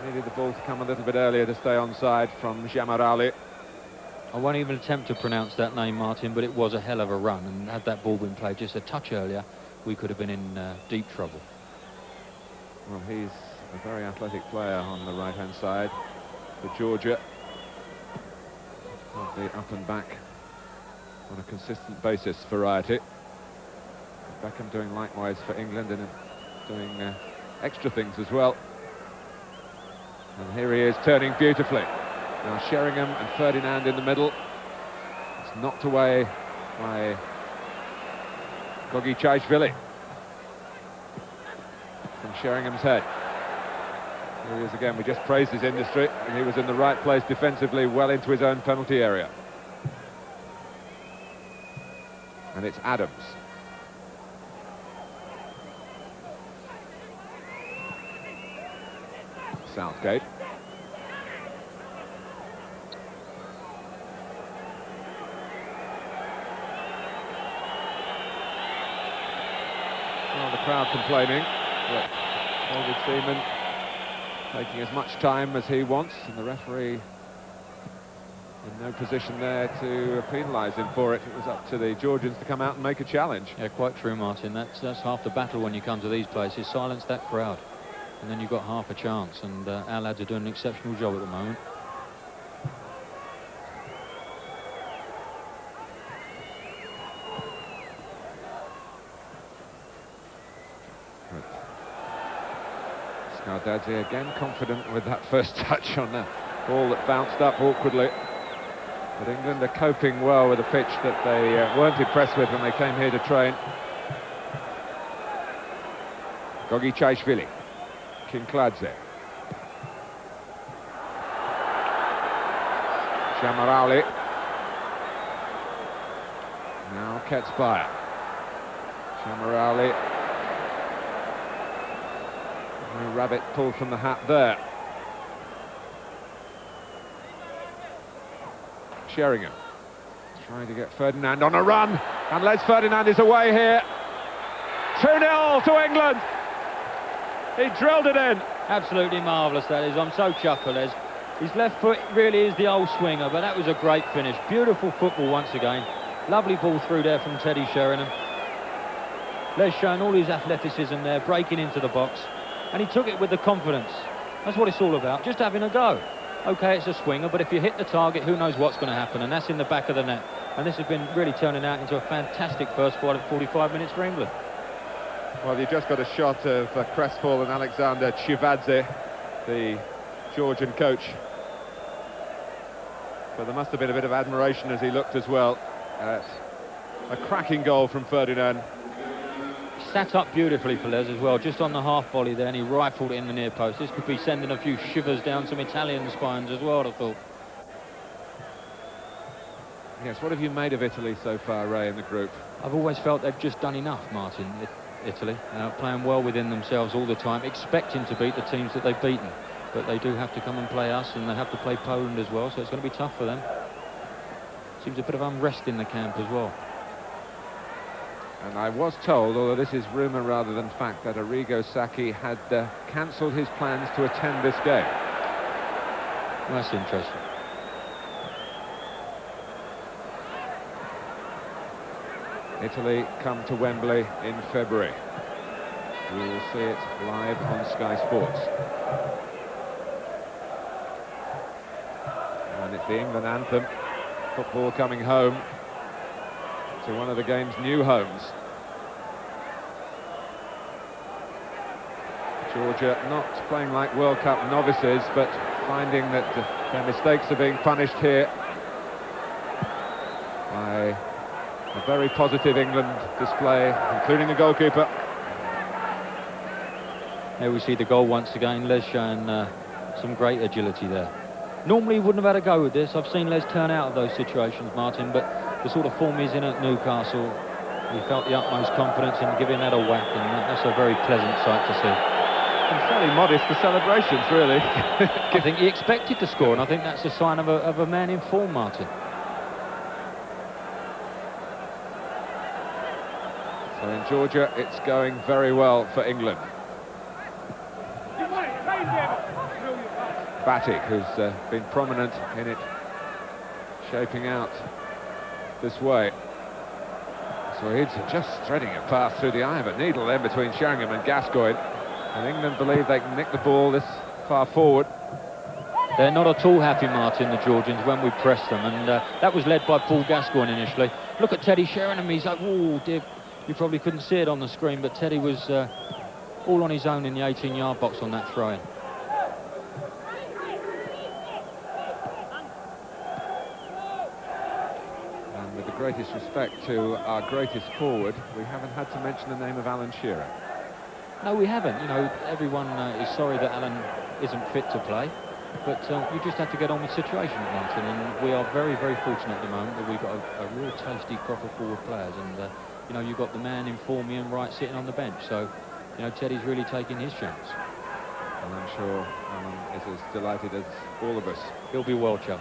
needed the ball to come a little bit earlier to stay onside from Jamarali. I won't even attempt to pronounce that name, Martin, but it was a hell of a run, and had that ball been played just a touch earlier, we could have been in deep trouble. Well, he's a very athletic player on the right-hand side for Georgia. Of the up and back on a consistent basis variety. Beckham doing likewise for England and doing extra things as well. And here he is turning beautifully. Now Sheringham and Ferdinand in the middle. It's knocked away by Gogichaishvili from Sheringham's head. Here he is again. We just praised his industry, and he was in the right place defensively, well into his own penalty area. And it's Adams. Southgate. Well, the crowd complaining, but David Seaman taking as much time as he wants, and the referee in no position there to penalise him for it. It was up to the Georgians to come out and make a challenge. Yeah, quite true, Martin. That's half the battle when you come to these places. Silence that crowd, and then you've got half a chance, and our lads are doing an exceptional job at the moment. Skardadze again confident with that first touch on the ball that bounced up awkwardly. But England are coping well with a pitch that they weren't impressed with when they came here to train. Gogichaishvili, Kinkladze, Jamarali, now Ketsbaya, Jamarali. No rabbit pulled from the hat there. Sheringham trying to get Ferdinand on a run, and Les Ferdinand is away here. 2-0 to England. He drilled it in. Absolutely marvellous, that is. I'm so chuffed for Les. His left foot really is the old swinger, but that was a great finish. Beautiful football once again. Lovely ball through there from Teddy Sheringham. Les showing all his athleticism there, breaking into the box, and he took it with the confidence. That's what it's all about, just having a go. OK, it's a swinger, but if you hit the target, who knows what's going to happen, and that's in the back of the net. And this has been really turning out into a fantastic first 45 minutes for England. Well, you've just got a shot of crestfallen Alexander Chivadze, the Georgian coach. But there must have been a bit of admiration as he looked as well at a cracking goal from Ferdinand. Sat up beautifully for Les as well, just on the half volley there, and he rifled it in the near post. This could be sending a few shivers down some Italian spines as well, I thought. Yes, what have you made of Italy so far, Ray, in the group? I've always felt they've just done enough, Martin. Italy, playing well within themselves all the time, expecting to beat the teams that they've beaten. But they do have to come and play us, and they have to play Poland as well, so it's going to be tough for them. Seems a bit of unrest in the camp as well. And I was told, although this is rumour rather than fact, that Arrigo Sacchi had cancelled his plans to attend this game. Well, that's interesting. Italy come to Wembley in February. We will see it live on Sky Sports. And it's the England anthem. Football coming home to one of the game's new homes. Georgia not playing like World Cup novices, but finding that their mistakes are being punished here by a very positive England display, including the goalkeeper. Here we see the goal once again. Les showing some great agility there. Normally he wouldn't have had a go with this. I've seen Les turn out of those situations, Martin, but the sort of form he's in at Newcastle, he felt the utmost confidence in giving that a whack, and that's a very pleasant sight to see. And fairly modest, the celebrations, really. I think he expected to score, and I think that's a sign of a man in form, Martin. So in Georgia, it's going very well for England. Batik, who's been prominent in it, shaping out this way. So he's just threading a pass through the eye of a needle then between Sheringham and Gascoigne. And England believe they can nick the ball this far forward. They're not at all happy, Martin, the Georgians, when we pressed them. And that was led by Paul Gascoigne initially. Look at Teddy Sheringham. He's like, oh, dear. You probably couldn't see it on the screen, but Teddy was all on his own in the 18-yard box on that throw-in. And with the greatest respect to our greatest forward, we haven't had to mention the name of Alan Shearer. No, we haven't. You know, everyone is sorry that Alan isn't fit to play, but you just have to get on with the situation, Martin. And we are very, very fortunate at the moment that we've got a real tasty crop of forward players. And you know, you've got the man in form, Ian Wright, sitting on the bench. So, you know, Teddy's really taking his chance. And I'm sure Alan is as delighted as all of us. He'll be well chuffed.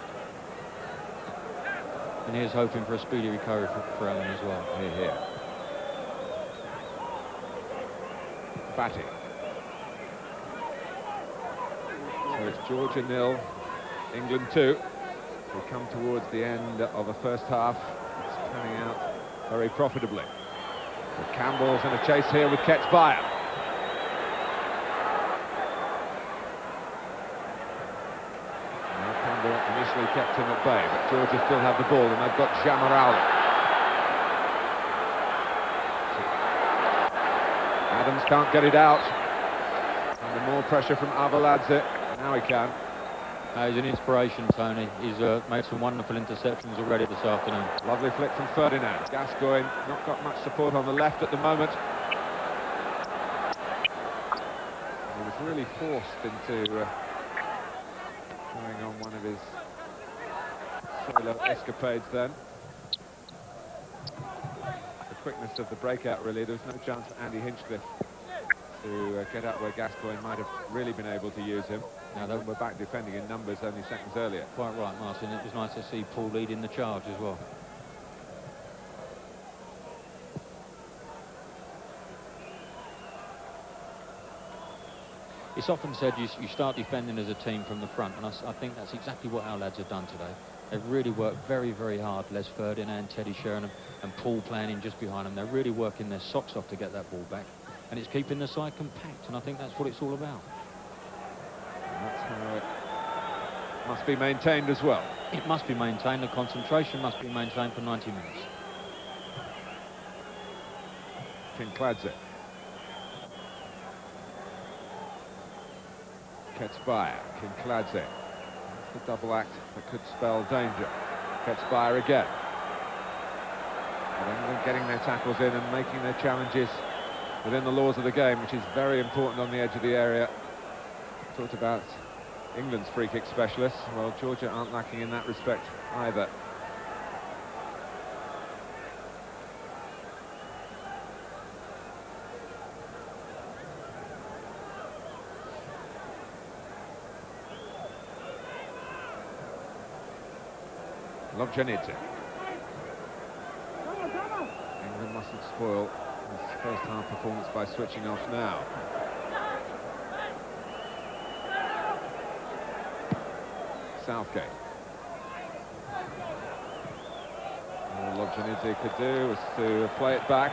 And here's hoping for a speedy recovery for Alan as well. Here, here. Batik. So it's Georgia 0, England 2. We come towards the end of the first half. It's panning out very profitably. But Campbell's in a chase here with Qualifier. Campbell initially kept him at bay, but Georgia still have the ball, and they've got Jamaral. Adams can't get it out. Under more pressure from Avaladze. Now he can. He's an inspiration, Tony. He's made some wonderful interceptions already this afternoon. Lovely flick from Ferdinand. Gascoigne not got much support on the left at the moment. He was really forced into going on one of his solo escapades then. The quickness of the breakout, really. There was no chance for Andy Hinchcliffe to get out where Gascoigne might have really been able to use him. Now that we're back defending in numbers only seconds earlier. Quite right, Martin. It was nice to see Paul leading the charge as well. It's often said you start defending as a team from the front, and I think that's exactly what our lads have done today. They've really worked very, very hard. Les Ferdinand, Teddy Sheringham and Paul playing in just behind them. They're really working their socks off to get that ball back, and it's keeping the side compact, and I think that's what it's all about. And that's how it must be maintained as well. It must be maintained. The concentration must be maintained for 90 minutes. Paichadze. Qualifier, Paichadze. That's the double act that could spell danger. Qualifier again. And England getting their tackles in and making their challenges within the laws of the game, which is very important on the edge of the area. Talked about England's free kick specialists. Well, Georgia aren't lacking in that respect either. Lovjanidze. mustn't spoil his first half performance by switching off now. Southgate. All Lobjanidze could do was to play it back.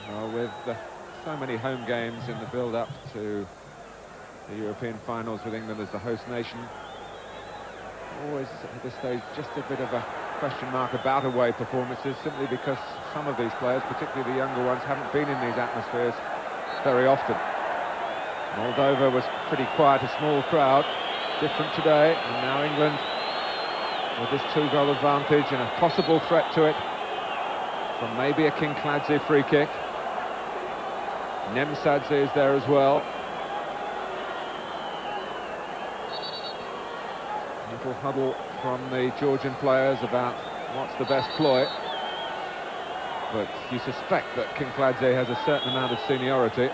Well, with so many home games in the build-up to the European finals with England as the host nation, always at this stage just a bit of a question mark about away performances, simply because some of these players, particularly the younger ones, haven't been in these atmospheres very often. Moldova was pretty quiet, a small crowd, different today, and now England with this 2-goal advantage and a possible threat to it from maybe a Kinkladze free kick. Nemsadze is there as well. Little huddle from the Georgian players about what's the best ploy. But you suspect that Kinkladze has a certain amount of seniority.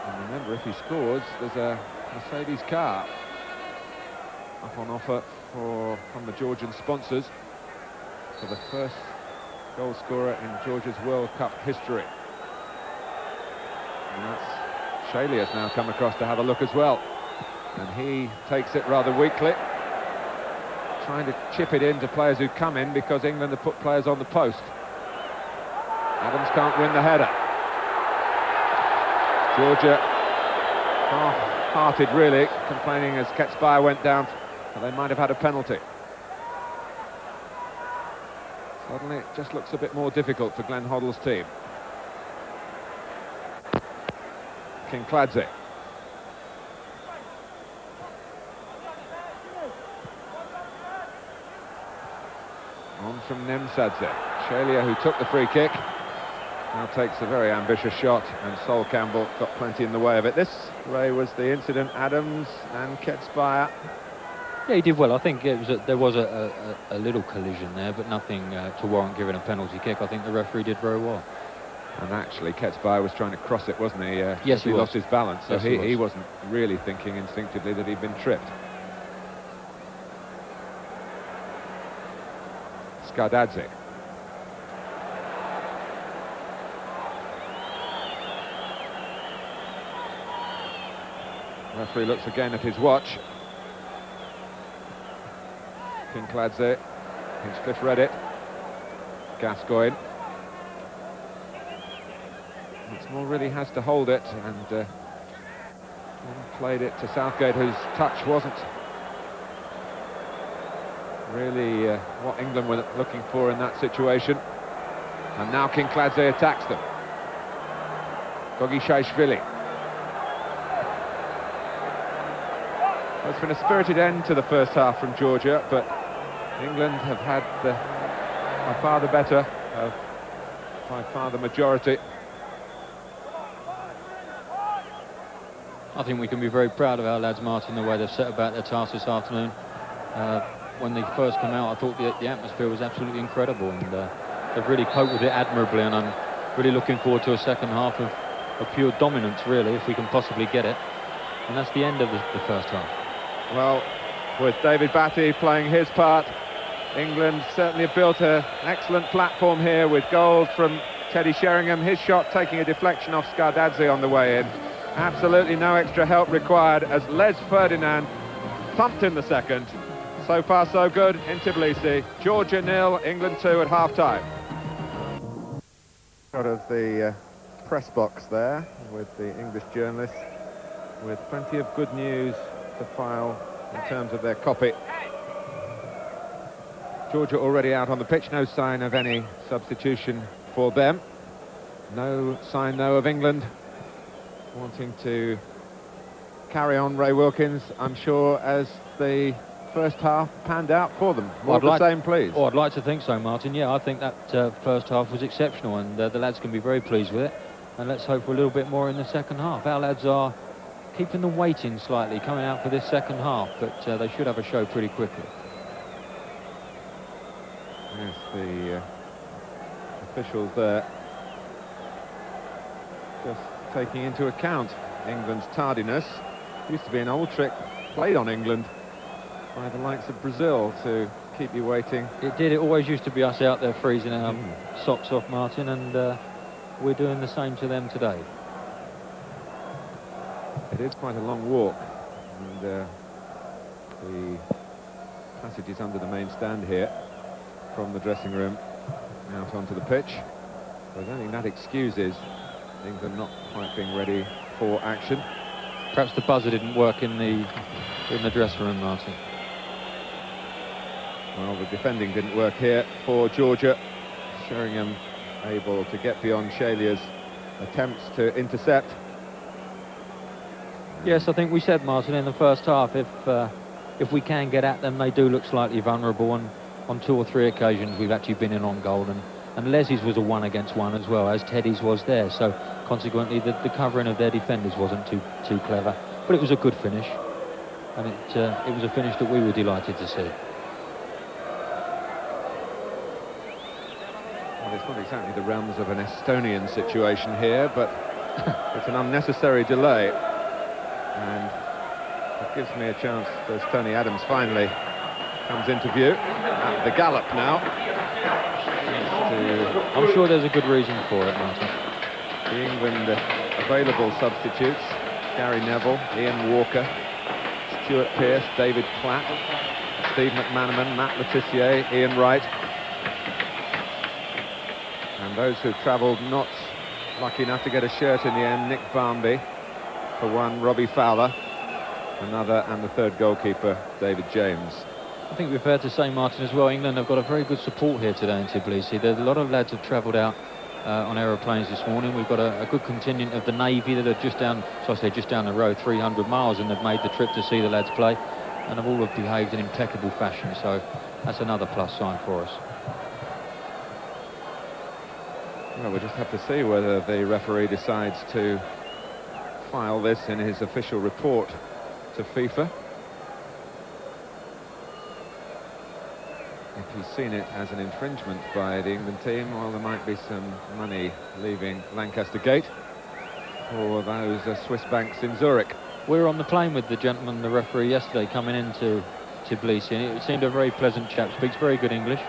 And remember, if he scores, there's a Mercedes car up on offer from the Georgian sponsors for the first goal scorer in Georgia's World Cup history. And that's Shaley has now come across to have a look as well. And he takes it rather weakly, trying to chip it in to players who come in because England have put players on the post. Adams can't win the header. Georgia half-hearted really, complaining as Ketsbaia went down that they might have had a penalty. Suddenly it just looks a bit more difficult for Glenn Hoddle's team. Kinkladze. On from Nemsadze. Shelia, who took the free kick, now takes a very ambitious shot, and Sol Campbell got plenty in the way of it. This, Ray, was the incident, Adams and Ketsbaia. Yeah, he did well. I think there was a little collision there, but nothing to warrant giving a penalty kick. I think the referee did very well. And actually, Ketsbaia was trying to cross it, wasn't he? Yes, he lost his balance, so yes, he wasn't really thinking instinctively that he'd been tripped. Skardadze. Referee looks again at his watch. Kinkladze, Hinchcliffe read it. Gascoigne. Once really has to hold it, and played it to Southgate, whose touch wasn't really what England were looking for in that situation. And now Kinkladze attacks them. Gogishaishvili. Well, it's been a spirited end to the first half from Georgia, but England have had by far the better, by far the majority. I think we can be very proud of our lads, Martin, the way they've set about their task this afternoon. When they first came out, I thought the atmosphere was absolutely incredible, and they've really coped with it admirably, and I'm really looking forward to a second half of pure dominance, really, if we can possibly get it. And that's the end of the first half. Well, with David Batty playing his part, England certainly have built an excellent platform here with goals from Teddy Sheringham, his shot taking a deflection off Skardadze on the way in. Absolutely no extra help required as Les Ferdinand thumped in the second. So far so good in Tbilisi. Georgia 0, England 2 at half-time. Out of the press box there with the English journalists, with plenty of good news to file in terms of their copy. Georgia already out on the pitch, no sign of any substitution for them. No sign, though, of England wanting to carry on, Ray Wilkins, I'm sure, as the first half panned out for them. More of the same, please. Oh, I'd like to think so, Martin. Yeah, I think that first half was exceptional, and the lads can be very pleased with it. And let's hope for a little bit more in the second half. Our lads are keeping them waiting slightly, coming out for this second half, but they should have a show pretty quickly. Yes, the officials there just taking into account England's tardiness. Used to be an old trick played on England by the likes of Brazil to keep you waiting. It did. It always used to be us out there freezing our socks off, Martin, and we're doing the same to them today. It is quite a long walk, and the passage is under the main stand here from the dressing room out onto the pitch. But only that excuses England not quite being ready for action. Perhaps the buzzer didn't work in the dressing room, Martin. Well, the defending didn't work here for Georgia. Sheringham able to get beyond Shalia's attempts to intercept. Yes, I think we said, Martin, in the first half, if we can get at them, they do look slightly vulnerable, and on 2 or 3 occasions we've actually been in on goal, and Leslie's was a 1-against-1 as well, as Teddy's was there, so consequently the covering of their defenders wasn't too clever, but it was a good finish, and it was a finish that we were delighted to see. Well, it's not exactly the realms of an Estonian situation here, but it's an unnecessary delay, and it gives me a chance as Tony Adams finally comes into view at the gallop now. I'm sure there's a good reason for it, Martin. The England available substitutes: Gary Neville, Ian Walker, Stuart Pearce, David Platt, Steve McManaman, Matt Le Tissier, Ian Wright. And those who travelled not lucky enough to get a shirt in the end: Nick Barmby for one, Robbie Fowler another, and the third goalkeeper, David James. I think we're fair to say, Martin, as well, England have got a very good support here today in Tbilisi. There's a lot of lads have travelled out on aeroplanes this morning. We've got a good contingent of the Navy that are just down the road, 300 miles, and they've made the trip to see the lads play, and have all behaved in impeccable fashion, so that's another plus sign for us. Well, we'll just have to see whether the referee decides to file this in his official report to FIFA. If he's seen it as an infringement by the England team, well, there might be some money leaving Lancaster Gate for those Swiss banks in Zurich. We were on the plane with the gentleman, the referee, yesterday, coming into Tbilisi, and it seemed a very pleasant chap, speaks very good English.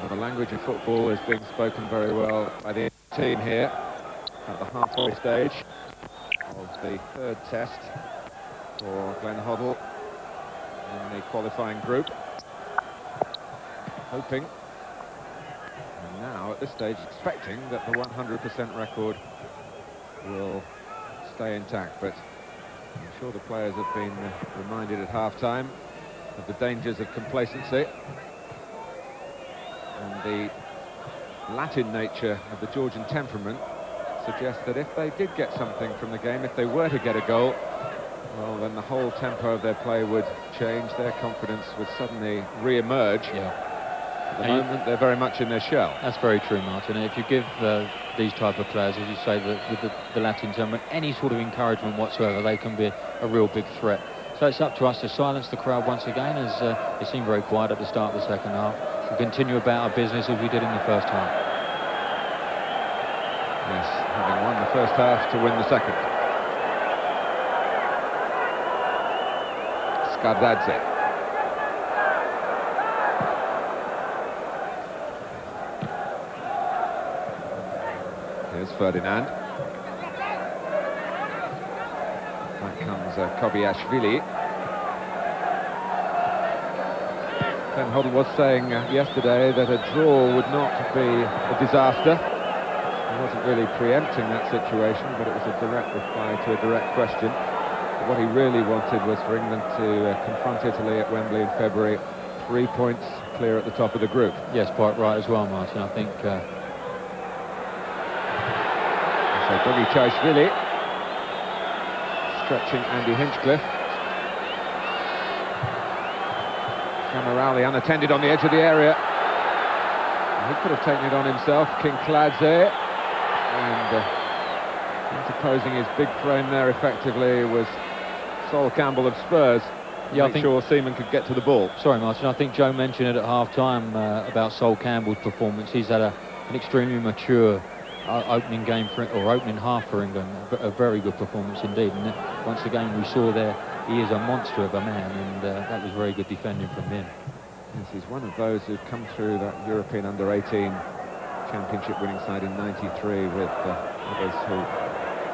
The language of football is being spoken very well by the team here at the halfway stage of the third test for Glenn Hoddle in the qualifying group. Hoping, and now at this stage expecting, that the 100% record will stay intact, but I'm sure the players have been reminded at half-time of the dangers of complacency. And the Latin nature of the Georgian temperament suggests that if they did get something from the game, if they were to get a goal, well, then the whole tempo of their play would change, their confidence would suddenly re-emerge. Yeah. At the moment, they're very much in their shell. That's very true, Martin. And if you give these type of players, as you say, with the Latin temperament, any sort of encouragement whatsoever, they can be a real big threat. So it's up to us to silence the crowd once again, as it seemed very quiet at the start of the second half. We'll continue about our business as we did in the first half. Yes, having won the first half to win the second. Paichadze. Here's Ferdinand. Back comes Kobiashvili. Glenn Hoddle was saying yesterday that a draw would not be a disaster. He wasn't really preempting that situation, but it was a direct reply to a direct question. But what he really wanted was for England to confront Italy at Wembley in February, 3 points clear at the top of the group. Yes, quite right as well, Martin. I think... So Kobiashvili stretching Andy Hinchcliffe. Camerali unattended on the edge of the area. He could have taken it on himself, Paichadze, and interposing his big frame there effectively was Sol Campbell of Spurs. Yeah, Make sure Seaman could get to the ball. Sorry, Martin, I think Joe mentioned it at half-time about Sol Campbell's performance. He's had an extremely mature opening game opening half for England. A very good performance indeed. And once again, we saw there he is a monster of a man, and that was very good defending from him. Yes, he's one of those who've come through that European under-18 championship winning side in '93 with others who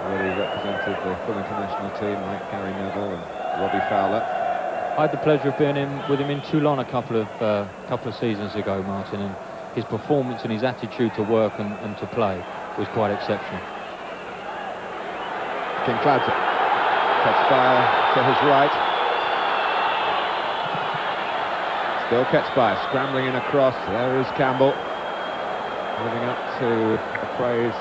already represented the full international team, like Gary Neville and Robbie Fowler. I had the pleasure of being with him in Toulon a couple of seasons ago, Martin, and his performance and his attitude to work and to play was quite exceptional. Kincladze Ketsbaia to his right. Still Ketsbaia scrambling in across. There is Campbell, living up to the praise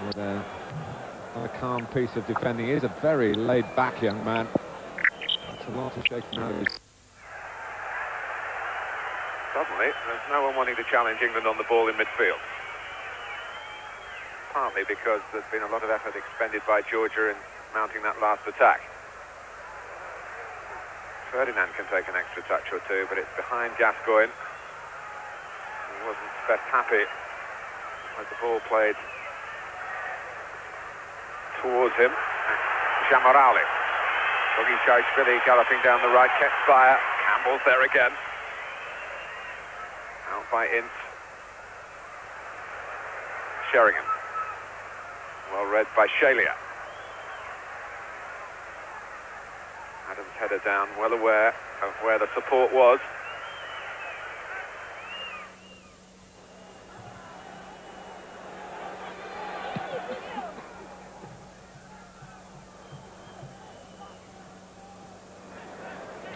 with a calm piece of defending. He is a very laid-back young man. That's a lot to shake nose. Suddenly, there's no one wanting to challenge England on the ball in midfield. Partly because there's been a lot of effort expended by Georgia in mounting that last attack. Ferdinand can take an extra touch or two, but it's behind Gascoigne. He wasn't best happy with the ball played towards him. Jamarali. Paichadze galloping down the right. Ketsbaia. Campbell's there again. Out by Ince. Sheringham. Well read by Shalia. Adams header down, well aware of where the support was.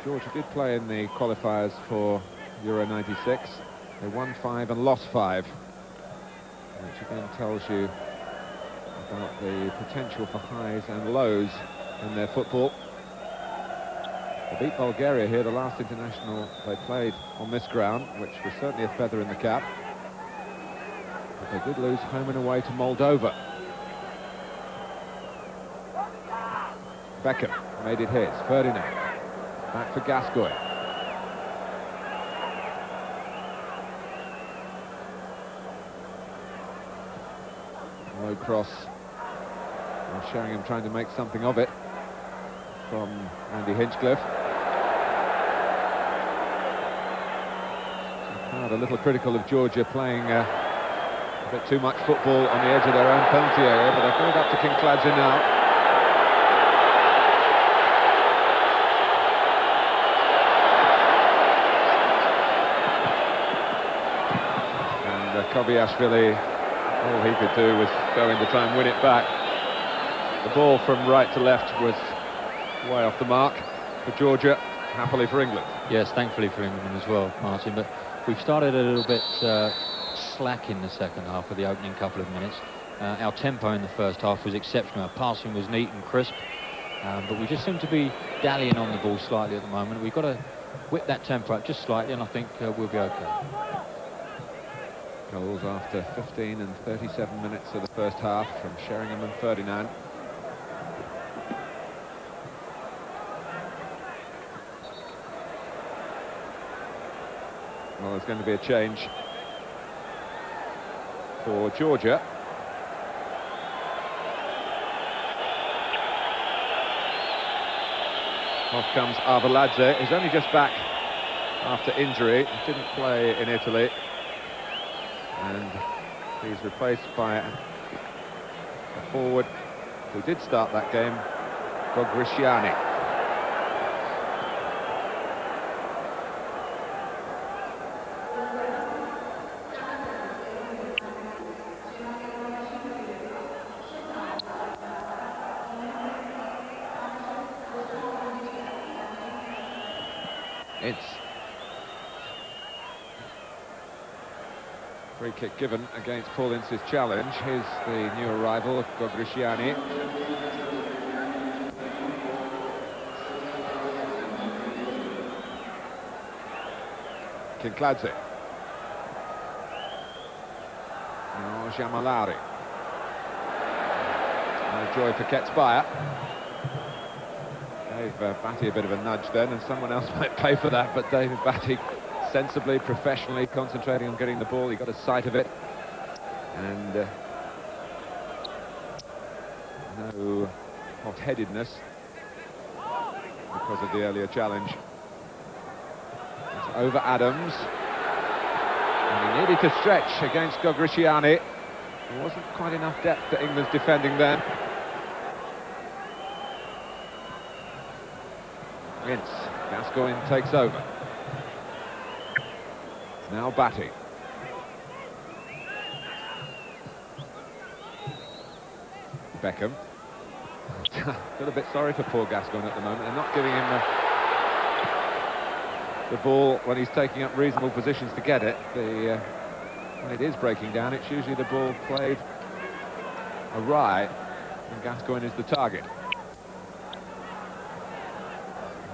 Georgia did play in the qualifiers for Euro '96. They won 5 and lost 5, which again tells you about the potential for highs and lows in their football. They beat Bulgaria here, the last international they played on this ground, which was certainly a feather in the cap. But they did lose home and away to Moldova. Beckham made it his. Ferdinand. Back for Gascoigne. Low cross. And Sheringham trying to make something of it from Andy Hinchcliffe. A little critical of Georgia playing a bit too much football on the edge of their own penalty area, but they've got it up to Kincladze now. And Kobiashvili, all he could do was go in to try and win it back. The ball from right to left was way off the mark for Georgia, happily for England. Yes, thankfully for England as well, Martin, but we've started a little bit slack in the second half of the opening couple of minutes. Our tempo in the first half was exceptional. Our passing was neat and crisp, but we just seem to be dallying on the ball slightly at the moment. We've got to whip that tempo up just slightly, and I think we'll be okay. Goals after 15 and 37 minutes of the first half from Sheringham and Ferdinand. Well, there's going to be a change for Georgia. Off comes Arveladze. He's only just back after injury. He didn't play in Italy. And he's replaced by a forward who did start that game, Gogrishiani. It's free kick given against Paul Ince's challenge. Here's the new arrival, Gogrishiani. Kincladze. Now Jamalari. No joy for Ketsbaia. Gave Batty a bit of a nudge then, and someone else might pay for that, but David Batty sensibly, professionally, concentrating on getting the ball. He got a sight of it, and no hot-headedness because of the earlier challenge. It's over Adams, and he needed to stretch against Gogriciani. There wasn't quite enough depth to England's defending then. Ince, Gascoigne takes over. Now Batty. Beckham. Feel a bit sorry for poor Gascoigne at the moment. They're not giving him the ball when he's taking up reasonable positions to get it. When it is breaking down, it's usually the ball played awry, and Gascoigne is the target.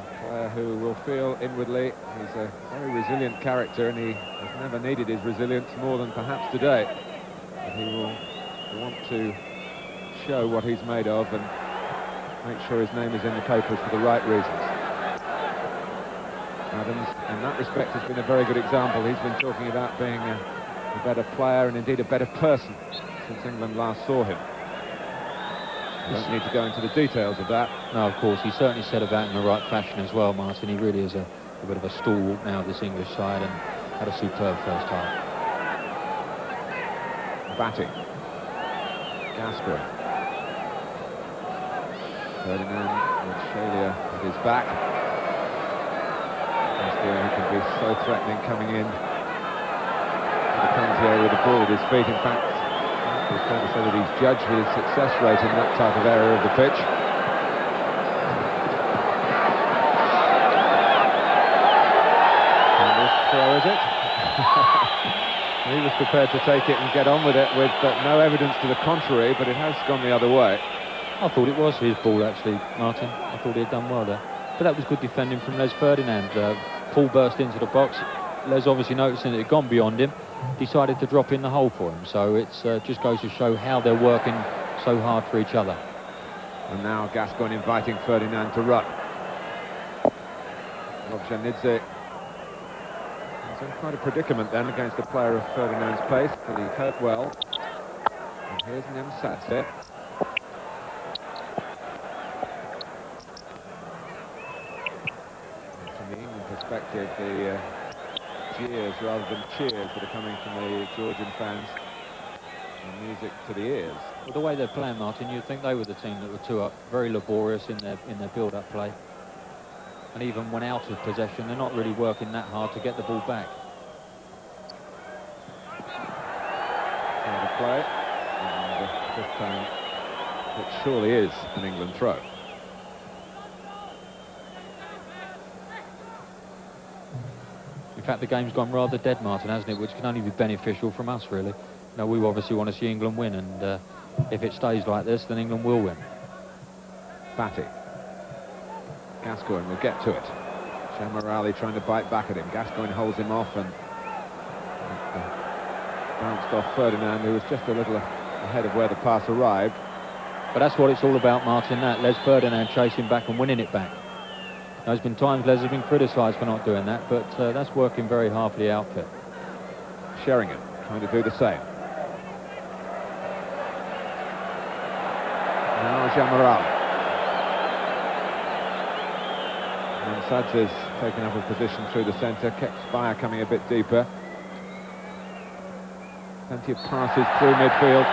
A player who will feel inwardly he's a very resilient character, and he has never needed his resilience more than perhaps today. But he will want to show what he's made of and make sure his name is in the papers for the right reasons. Adams, in that respect, has been a very good example. He's been talking about being a better player and indeed a better person since England last saw him. Don't need to go into the details of that. No, of course, he certainly set about in the right fashion as well, Martin. He really is a bit of a stalwart now of this English side, and had a superb first half. Batty. Gascoigne. Ferdinand with Shelia at his back. Gascoigne, who can be so threatening coming in. The penalty area with the ball at his feet. In fact, it's fair to say that he's judged his success rate in that type of area of the pitch. And this throw, is it? He was prepared to take it and get on with it with no evidence to the contrary, but it has gone the other way. I thought it was his ball, actually, Martin. I thought he had done well there. But that was good defending from Les Ferdinand. Paul burst into the box. Les, obviously noticing it had gone beyond him, decided to drop in the hole for him. So it just goes to show how they're working so hard for each other. And now Gascoigne inviting Ferdinand to run. Lovjanidze is in quite a predicament then against the player of Ferdinand's pace, but he hurt well. And here's Nemsadze. From the England perspective, the jeers rather than cheers that are coming from the Georgian fans, and music to the ears. Well, the way they're playing, Martin, you'd think they were the team that were two up, very laborious in their build-up play. And even when out of possession, they're not really working that hard to get the ball back. The play, and this time it surely is an England throw. In fact, the game's gone rather dead, Martin, hasn't it? Which can only be beneficial from us, really. Now, we obviously want to see England win, and if it stays like this, then England will win. Batty. Gascoigne will get to it. Chamarali trying to bite back at him. Gascoigne holds him off and bounced off Ferdinand, who was just a little ahead of where the pass arrived. But that's what it's all about, Martin, that Les Ferdinand chasing back and winning it back. Now, there's been times Les has been criticised for not doing that, but that's working very hard for the outfit. Sheringham trying to do the same. Now Jamaral. And Sadze's taken up a position through the centre, kept fire coming a bit deeper. Plenty of passes through midfield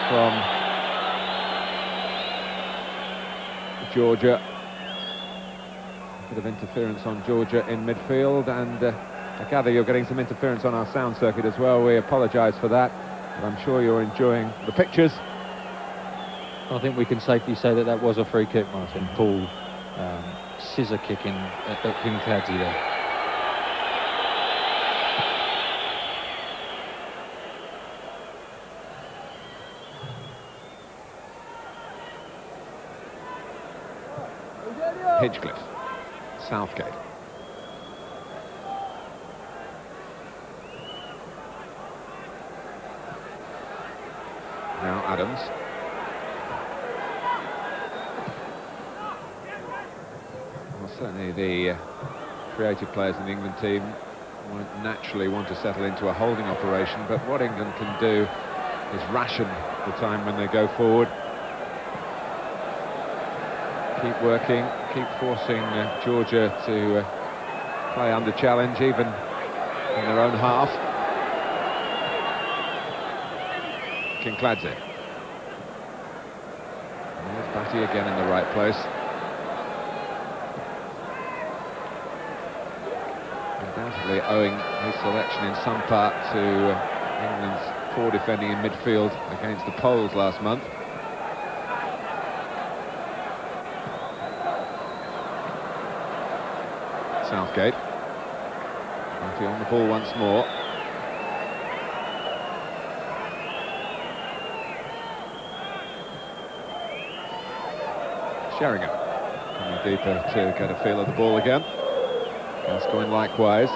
from Georgia. A bit of interference on Georgia in midfield, and I gather you're getting some interference on our sound circuit as well. We apologise for that, but I'm sure you're enjoying the pictures. I think we can safely say that that was a free kick, Martin. Paul scissor kicking at Paichadze there. Hinchcliffe, Southgate. Now Adams. Well, certainly the creative players in the England team won't naturally want to settle into a holding operation, but what England can do is ration the time when they go forward. Keep working, keep forcing Georgia to play under challenge, even in their own half. Paichadze. There's Batty again in the right place. Undoubtedly owing his selection in some part to England's poor defending in midfield against the Poles last month. Southgate. Batty on the ball once more. Sheringham coming deeper to get a feel of the ball again. Gascoigne likewise.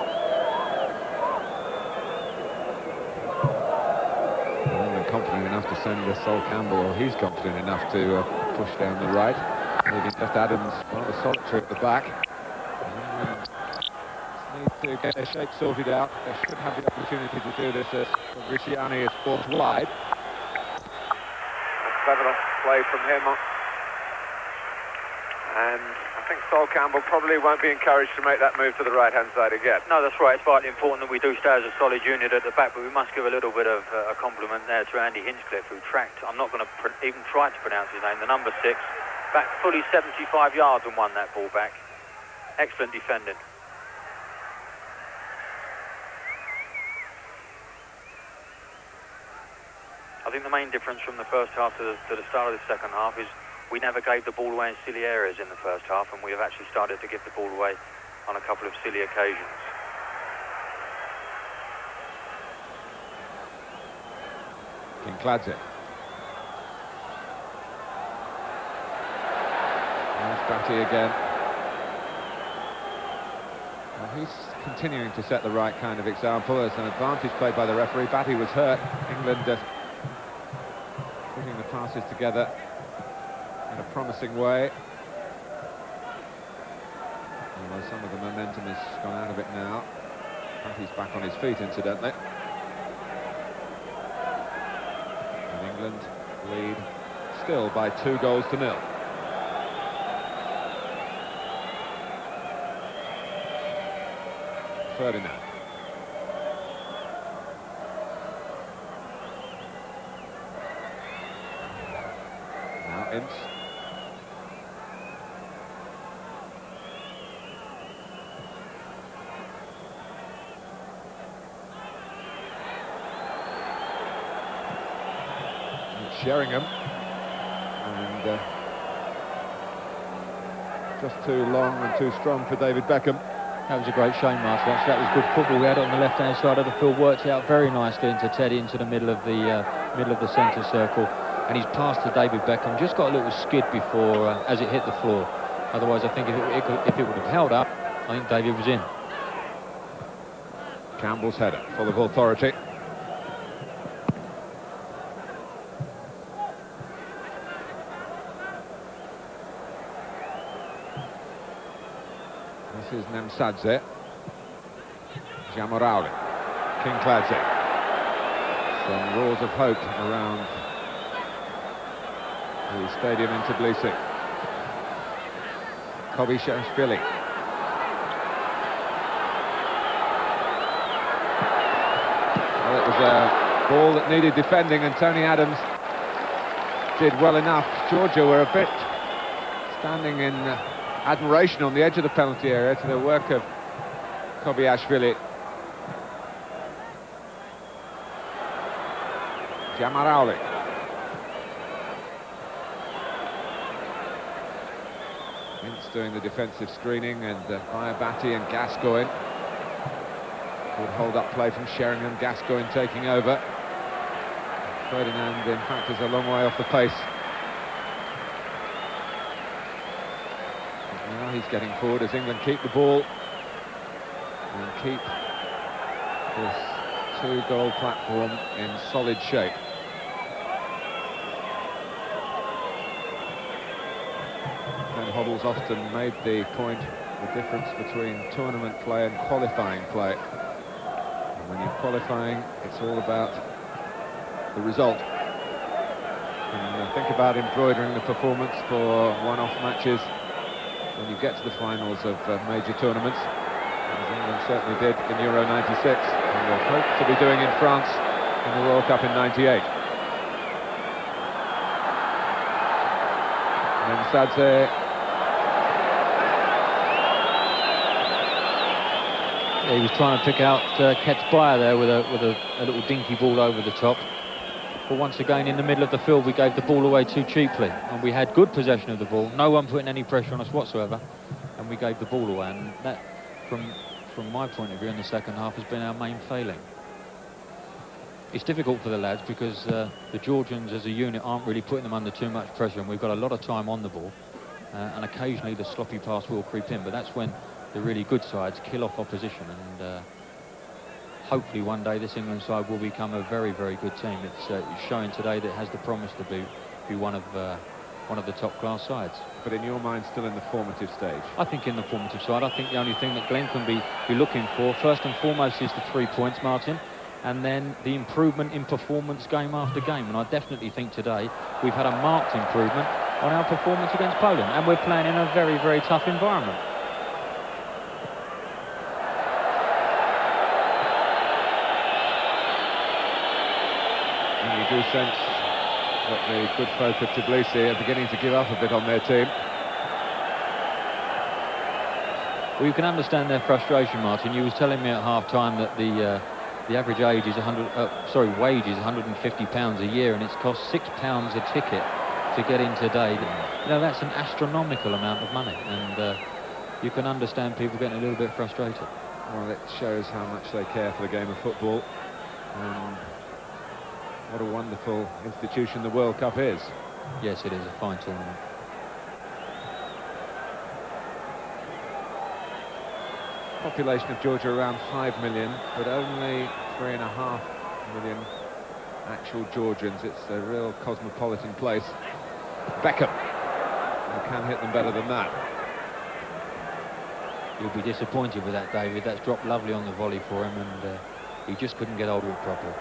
England confident enough to send the Sol Campbell, or he's confident enough to push down the right. Leaving just Adams rather solitary at the back. Need to get their shape sorted out. They should have the opportunity to do this as Ricciani is forced wide. Clever play from him. And I think Sol Campbell probably won't be encouraged to make that move to the right-hand side again. No, that's right. It's vitally important that we do stay as a solid unit at the back, but we must give a little bit of a compliment there to Andy Hinchcliffe, who tracked, I'm not going to even try to pronounce his name, the number 6, back fully 75 yards and won that ball back. Excellent defending. I think the main difference from the first half to the start of the second half is we never gave the ball away in silly areas in the first half, and we have actually started to give the ball away on a couple of silly occasions. Paichadze. There's Batty again. Well, he's continuing to set the right kind of example. As an advantage played by the referee. Batty was hurt. England putting the passes together in a promising way. Although some of the momentum has gone out of it now. Batty's back on his feet, incidentally. And England lead still by 2-0. Ferdinand. Now Ince. Sheringham, and just too long and too strong for David Beckham. That was a great shame, Martin. That was good football. We had it on the left-hand side of the field, worked out very nicely into Teddy, into the middle of the centre circle, and he's passed to David Beckham. Just got a little skid before as it hit the floor. Otherwise, I think if it would have held up, I think David was in. Campbell's header, full of authority. This is Namsadze. Jamorauli. Paichadze. Some roars of hope around the stadium in Tbilisi. Kobišashvili. Well, it was a ball that needed defending, and Tony Adams did well enough. Georgia were a bit standing in admiration on the edge of the penalty area to the work of Kobišashvili. Jamorauli. Ince doing the defensive screening, and via Batty and Gascoigne. Good hold-up play from Sheringham. Gascoigne taking over. Ferdinand, in fact, is a long way off the pace. Now he's getting forward as England keep the ball and keep this 2-goal platform in solid shape. Ben Hoddle's often made the point the difference between tournament play and qualifying play. And when you're qualifying, it's all about the result. And think about embroidering the performance for one-off matches when you get to the finals of major tournaments, as England certainly did in Euro 96, and will hope to be doing in France in the World Cup in 98. And then Paichadze. Yeah, he was trying to pick out catch Bayer there with a little dinky ball over the top. But once again, in the middle of the field, we gave the ball away too cheaply, and we had good possession of the ball. No one putting any pressure on us whatsoever, and we gave the ball away. And that, from my point of view, in the second half, has been our main failing. It's difficult for the lads because the Georgians, as a unit, aren't really putting them under too much pressure, and we've got a lot of time on the ball, and occasionally the sloppy pass will creep in. But that's when the really good sides kill off opposition, and hopefully one day this England side will become a very, very good team. It's showing today that it has the promise to be one of the top-class sides. But in your mind, still in the formative stage? I think in the formative side. I think the only thing that Glenn can be looking for, first and foremost, is the 3 points, Martin, and then the improvement in performance game after game. And I definitely think today we've had a marked improvement on our performance against Poland, and we're playing in a very, very tough environment. You do sense that the good folk of Tbilisi are beginning to give up a bit on their team. Well, you can understand their frustration, Martin. You was telling me at half-time that the average age is wage is £150 a year, and it's cost £6 a ticket to get in today. You know, that's an astronomical amount of money, and you can understand people getting a little bit frustrated. Well, it shows how much they care for the game of football. What a wonderful institution the World Cup is. Yes, it is a fine tournament. Population of Georgia around 5 million, but only 3.5 million actual Georgians. It's a real cosmopolitan place. Beckham, you can hit them better than that. You'll be disappointed with that, David. That's dropped lovely on the volley for him, and he just couldn't get hold of it properly.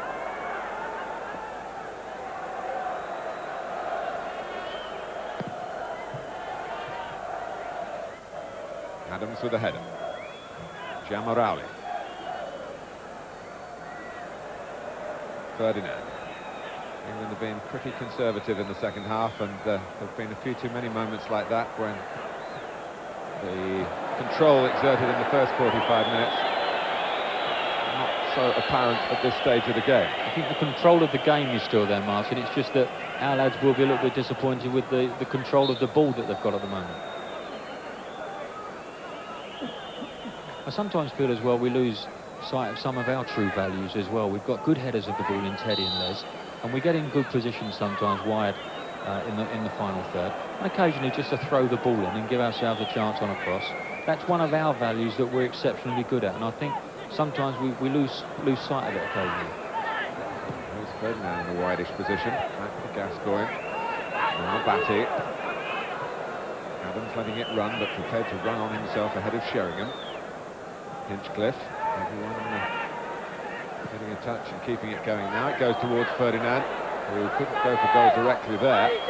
Adams with a header. Jamorali. Ferdinand. England have been pretty conservative in the second half, and there have been a few too many moments like that when the control exerted in the first 45 minutes not so apparent at this stage of the game. I think the control of the game is still there, Martin. It's just that our lads will be a little bit disappointed with the control of the ball that they've got at the moment. I sometimes feel as well we lose sight of some of our true values as well. We've got good headers of the ball in Teddy and Les, and we get in good positions sometimes wide in the final third, and occasionally just to throw the ball in and give ourselves a chance on a cross. That's one of our values that we're exceptionally good at, and I think sometimes we lose sight of it occasionally. There's Ferdinand in the wideish position, back to Gascoigne. Now Batty. Adams letting it run, but prepared to run on himself ahead of Sheringham. Hinchcliffe, everyone getting a touch and keeping it going now. It goes towards Ferdinand, who couldn't go for goal directly there. He's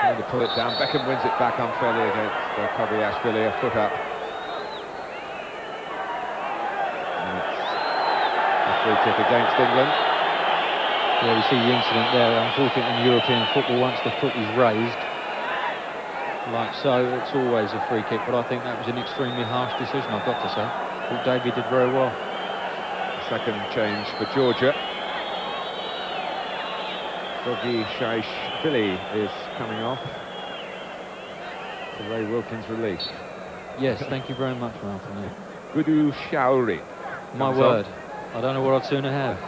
trying to pull it down. Beckham wins it back unfairly against Kobiashvili, a foot up. And it's a free kick against England. Yeah, we see the incident there. Unfortunately, in European football, once the foot is raised, like so, it's always a free kick. But I think that was an extremely harsh decision, I've got to say. I thought David did very well. Second change for Georgia. Kobiashvili is coming off. The Ray Wilkins release. Yes, thank you very much, Martin. Gudu Shauri. My word, I don't know what I'd sooner have.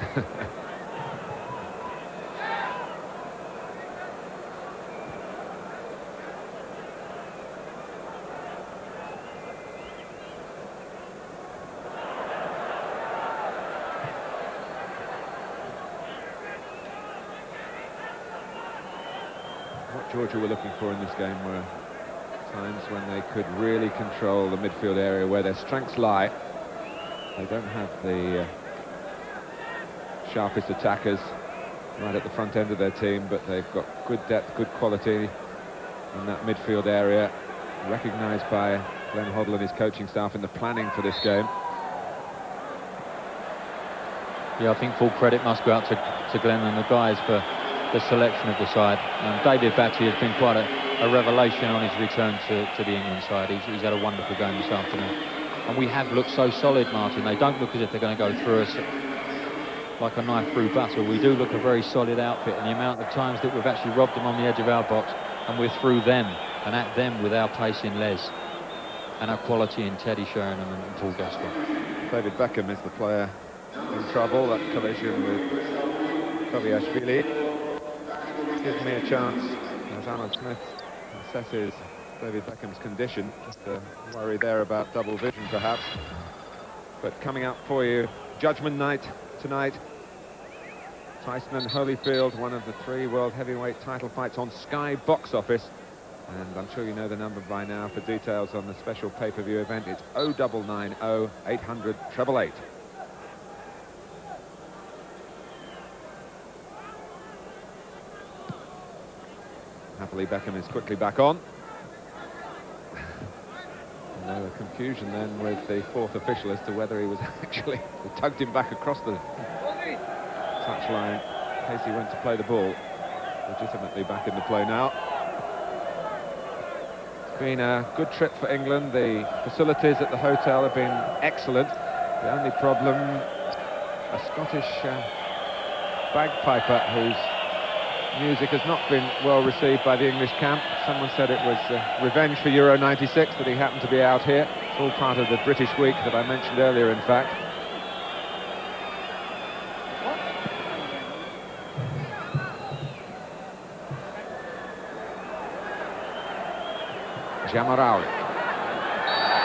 What Georgia were looking for in this game were times when they could really control the midfield area where their strengths lie. They don't have the sharpest attackers right at the front end of their team, but they've got good depth, good quality in that midfield area, recognised by Glenn Hoddle and his coaching staff in the planning for this game. Yeah, I think full credit must go out to Glenn and the guys for the selection of the side. David Batty has been quite a revelation on his return to the England side. He's had a wonderful game this afternoon. And we have looked so solid, Martin. They don't look as if they're going to go through us like a knife through butter. We do look a very solid outfit, and the amount of times that we've actually robbed them on the edge of our box, and we're through them and at them with our pace in Les and our quality in Teddy Sheringham and Paul Gascoigne. David Beckham is the player in trouble. That collision with Koviashvili gives me a chance, as Alan Smith assesses David Beckham's condition. Just a worry there about double vision, perhaps. But coming up for you, Judgment Night tonight. Tyson and Holyfield, one of the 3 world heavyweight title fights on Sky Box Office. And I'm sure you know the number by now for details on the special pay-per-view event. It's 0990 800 888. Happily, Beckham is quickly back on. No confusion then with the 4th official as to whether he was actually tugged him back across the touchline in case he went to play the ball. Legitimately back in the play now. It's been a good trip for England. The facilities at the hotel have been excellent. The only problem, a Scottish bagpiper whose music has not been well received by the English camp. Someone said it was revenge for Euro 96 that he happened to be out here. It's all part of the British week that I mentioned earlier, in fact. Jamarali.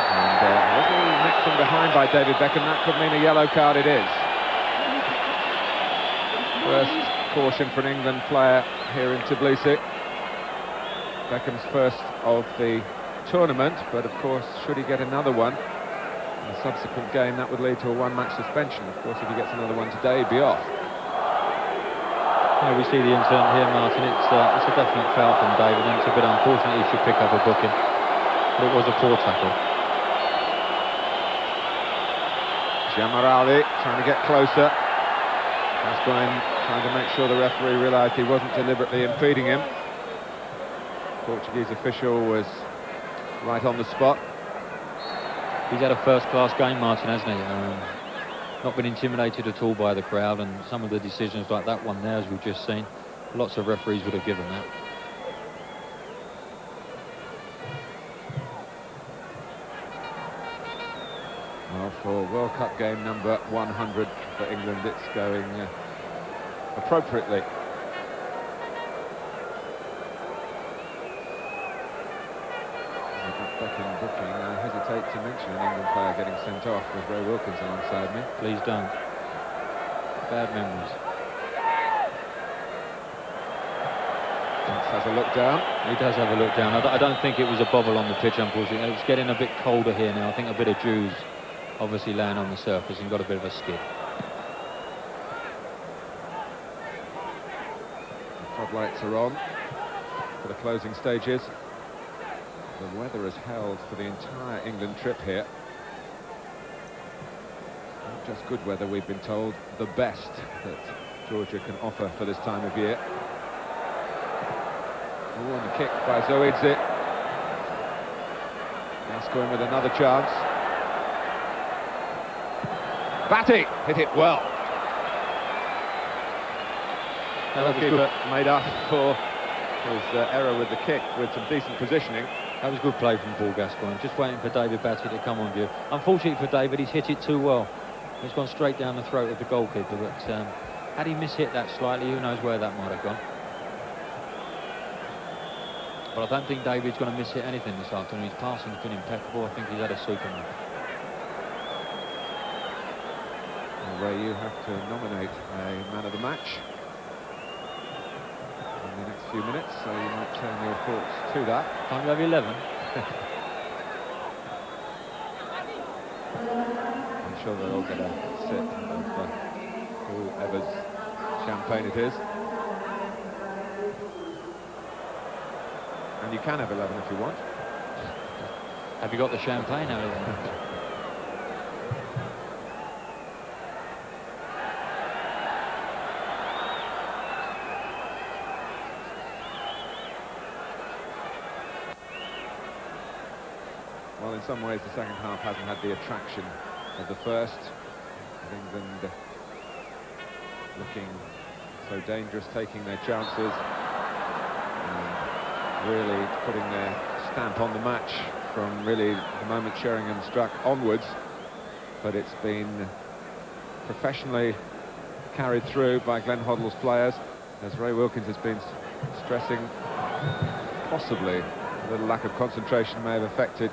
And a little nick from behind by David Beckham. That could mean a yellow card. It is. First caution for an England player here in Tbilisi. Beckham's first of the tournament, but of course, should he get another one in a subsequent game, that would lead to a 1-match suspension. Of course, if he gets another one today, he'd be off. Yeah, we see the incident here, Martin. It's a definite foul from David, and it's a bit unfortunate he should pick up a booking, but it was a poor tackle. Jamarali trying to get closer. Gascoigne trying to make sure the referee realised he wasn't deliberately impeding him. Portuguese official was right on the spot. He's had a first-class game, Martin, hasn't he? Not been intimidated at all by the crowd, and some of the decisions like that one there, as we've just seen, lots of referees would have given that. Well, for World Cup game number 100 for England, it's going appropriately. Beckham booking. I hesitate to mention an England player getting sent off with Ray Wilkins alongside me. Please don't. Bad memories. Has a look down. He does have a look down. I don't think it was a bobble on the pitch, unfortunately. It's getting a bit colder here now. I think a bit of dews obviously laying on the surface and got a bit of a skid. The floodlights are on for the closing stages. The weather has held for the entire England trip here. Not just good weather, we've been told, the best that Georgia can offer for this time of year. Oh, and the kick by Zoidze. Gascoigne with another chance. Batty hit it well. The keeper made up for his error with the kick with some decent positioning. That was good play from Paul Gascoigne, just waiting for David Batty to come on view. Unfortunately for David, he's hit it too well. It's gone straight down the throat of the goalkeeper, but had he mishit that slightly, who knows where that might have gone. But I don't think David's going to mishit anything this afternoon. His passing's been impeccable. I think he's had a super match. Where you have to nominate a man of the match in the next few minutes, so you might turn your thoughts to that. Can't you have 11? I'm sure they'll all get a sip of whoever's champagne it is. And you can have 11 if you want. Have you got the champagne out of there? Well, in some ways, the second half hasn't had the attraction of the first. England looking so dangerous, taking their chances, and really putting their stamp on the match from really the moment Sheringham struck onwards. But it's been professionally carried through by Glenn Hoddle's players, as Ray Wilkins has been stressing. Possibly a little lack of concentration may have affected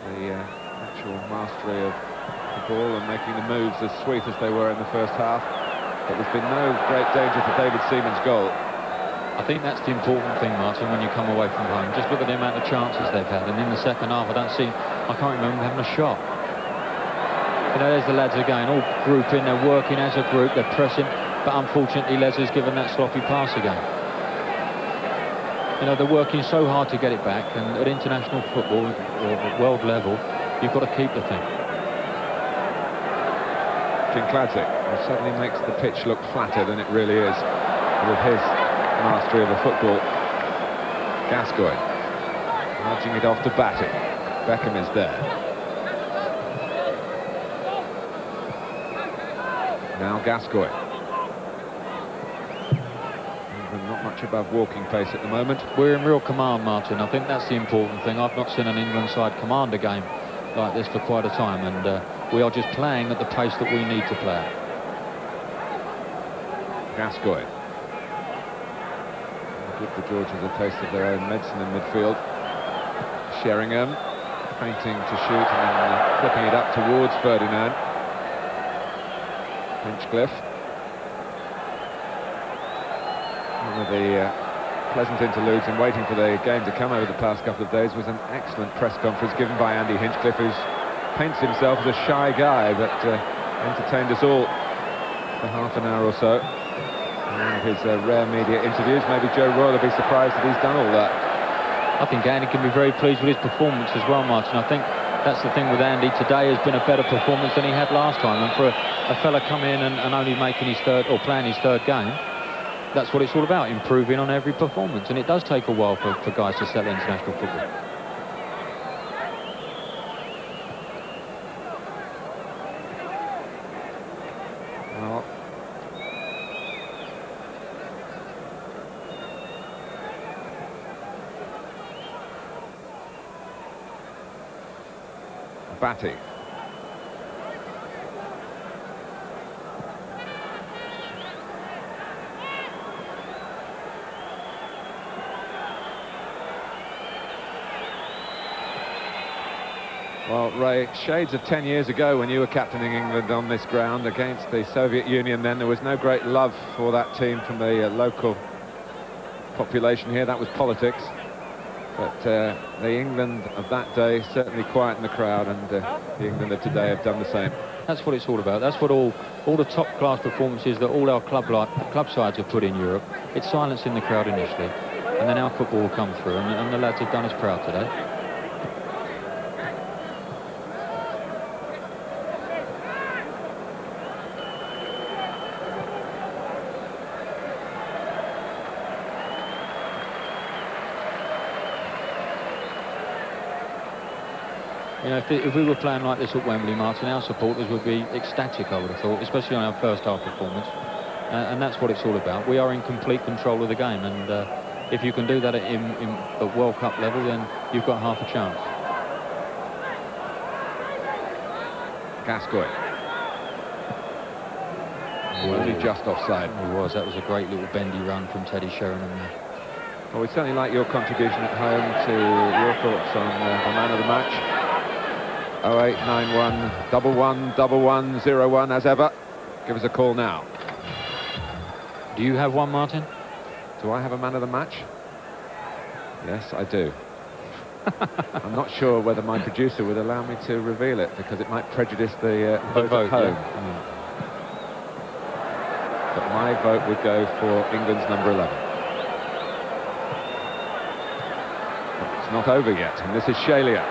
the actual mastery of the ball and making the moves as sweet as they were in the first half. But there's been no great danger for David Seaman's goal. I think that's the important thing, Martin, when you come away from home. Just look at the amount of chances they've had, and in the second half I can't remember them having a shot. You know, there's the lads again, all grouping, they're working as a group, they're pressing, but unfortunately Les has given that sloppy pass again. You know, they're working so hard to get it back, and at international football, or at world level, you've got to keep the thing. Paichadze suddenly makes the pitch look flatter than it really is with his mastery of the football. Gascoigne nudging it off to Batty. Beckham is there. Now Gascoigne. Not much above walking pace at the moment. We're in real command, Martin. I think that's the important thing. I've not seen an England side command a game like this for quite a time, and we are just playing at the pace that we need to play. Gascoigne. Give the Georgians a taste of their own medicine in midfield. Sheringham feinting to shoot and then flipping it up towards Ferdinand. Hinchcliffe. One of the pleasant interludes in waiting for the game to come over the past couple of days was an excellent press conference given by Andy Hinchcliffe, who paints himself as a shy guy, but entertained us all for half an hour or so. One of his rare media interviews. Maybe Joe Royle will be surprised that he's done all that. I think Andy can be very pleased with his performance as well, Martin. I think that's the thing with Andy. Today has been a better performance than he had last time, and for a fella come in and only making his third, or playing his third game, that's what it's all about, improving on every performance, and it does take a while for guys to settle international football. Well, Batty. Well, Ray, shades of 10 years ago when you were captaining England on this ground against the Soviet Union, then there was no great love for that team from the local population here. That was politics. But the England of that day certainly quietened the crowd, and the England of today have done the same. That's what it's all about. That's what all the top-class performances that all our club sides have put in Europe. It's silencing the crowd initially, and then our football will come through, and the lads have done us proud today. You know, if we were playing like this at Wembley, Martin, our supporters would be ecstatic, I would have thought, especially on our first half performance. And that's what it's all about. We are in complete control of the game, and if you can do that at World Cup level, then you've got half a chance. Gascoigne. Only just offside. He was. That was a great little bendy run from Teddy Sheringham there. Well, we certainly like your contribution at home to your thoughts on the man of the match. 0891 111101 as ever. Give us a call now. Do you have one, Martin? Do I have a man of the match? Yes, I do. I'm not sure whether my producer would allow me to reveal it, because it might prejudice the vote at home. Yeah. But my vote would go for England's number 11. But it's not over yet, and this is Sheringham.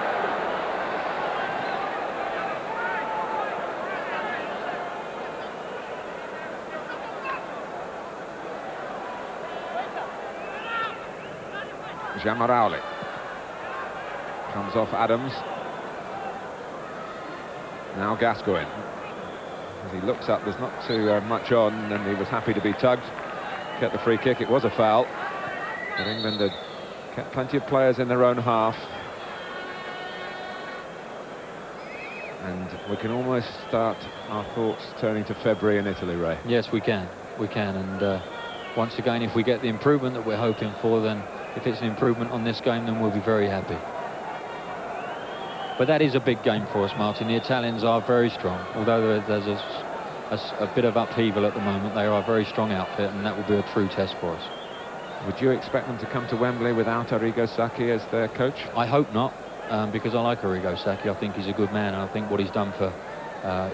Jamarauli comes off Adams. Now Gascoigne. As he looks up, there's not too much on, and he was happy to be tugged. Get the free kick. It was a foul, but England had kept plenty of players in their own half, and we can almost start our thoughts turning to February in Italy, Ray. Yes, we can, and once again, if we get the improvement that we're hoping for, then if it's an improvement on this game, then we'll be very happy. But that is a big game for us, Martin. The Italians are very strong. Although there's a bit of upheaval at the moment, they are a very strong outfit, and that will be a true test for us. Would you expect them to come to Wembley without Arrigo Sacchi as their coach? I hope not, because I like Arrigo Sacchi. I think he's a good man, and I think what he's done for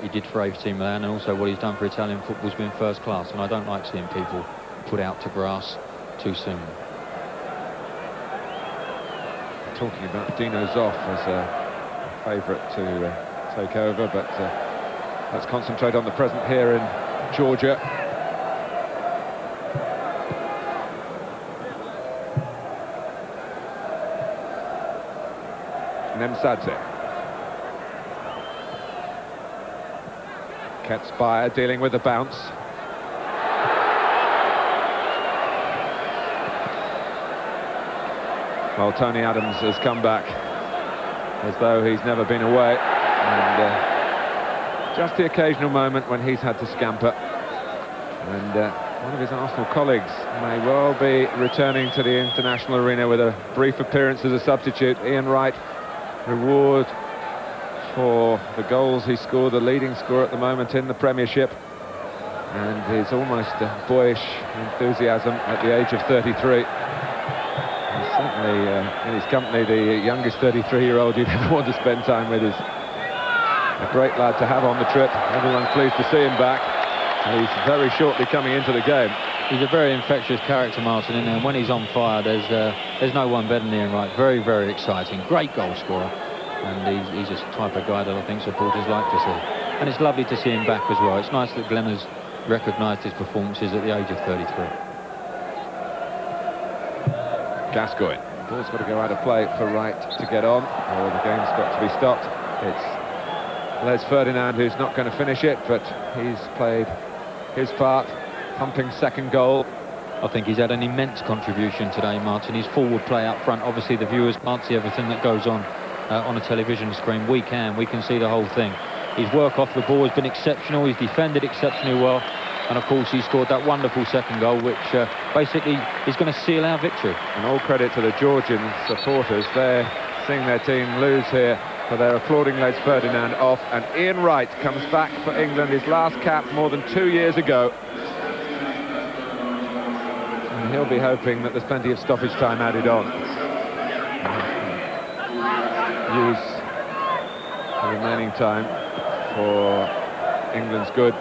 he did for AC Milan, and also what he's done for Italian football's been first class, and I don't like seeing people put out to grass too soon. Talking about Dino Zoff as a favourite to take over, but let's concentrate on the present here in Georgia. Nemsadze. Ketspire dealing with the bounce. Well, Tony Adams has come back as though he's never been away, and just the occasional moment when he's had to scamper. And one of his Arsenal colleagues may well be returning to the international arena with a brief appearance as a substitute. Ian Wright, reward for the goals he scored, the leading scorer at the moment in the Premiership, and his almost boyish enthusiasm at the age of 33. Certainly, in his company, the youngest 33-year-old you'd ever want to spend time with is a great lad to have on the trip. Everyone's pleased to see him back. And he's very shortly coming into the game. He's a very infectious character, Martin, and when he's on fire, there's no one better than Ian Wright. Very, very exciting. Great goal scorer. And he's a type of guy that I think supporters like to see. And it's lovely to see him back as well. It's nice that Glenn has recognised his performances at the age of 33. Gascoigne. Ball's got to go out of play for Wright to get on, or the game's got to be stopped. It's Les Ferdinand who's not going to finish it, but he's played his part, pumping second goal. I think he's had an immense contribution today, Martin. His forward play up front, obviously the viewers can't see everything that goes on a television screen. We can see the whole thing. His work off the ball has been exceptional. He's defended exceptionally well. And of course he scored that wonderful second goal, which basically is going to seal our victory. And all credit to the Georgian supporters. They're seeing their team lose here, but they're applauding Les Ferdinand off. And Ian Wright comes back for England, his last cap more than 2 years ago. And he'll be hoping that there's plenty of stoppage time added on. Use the remaining time for England's good.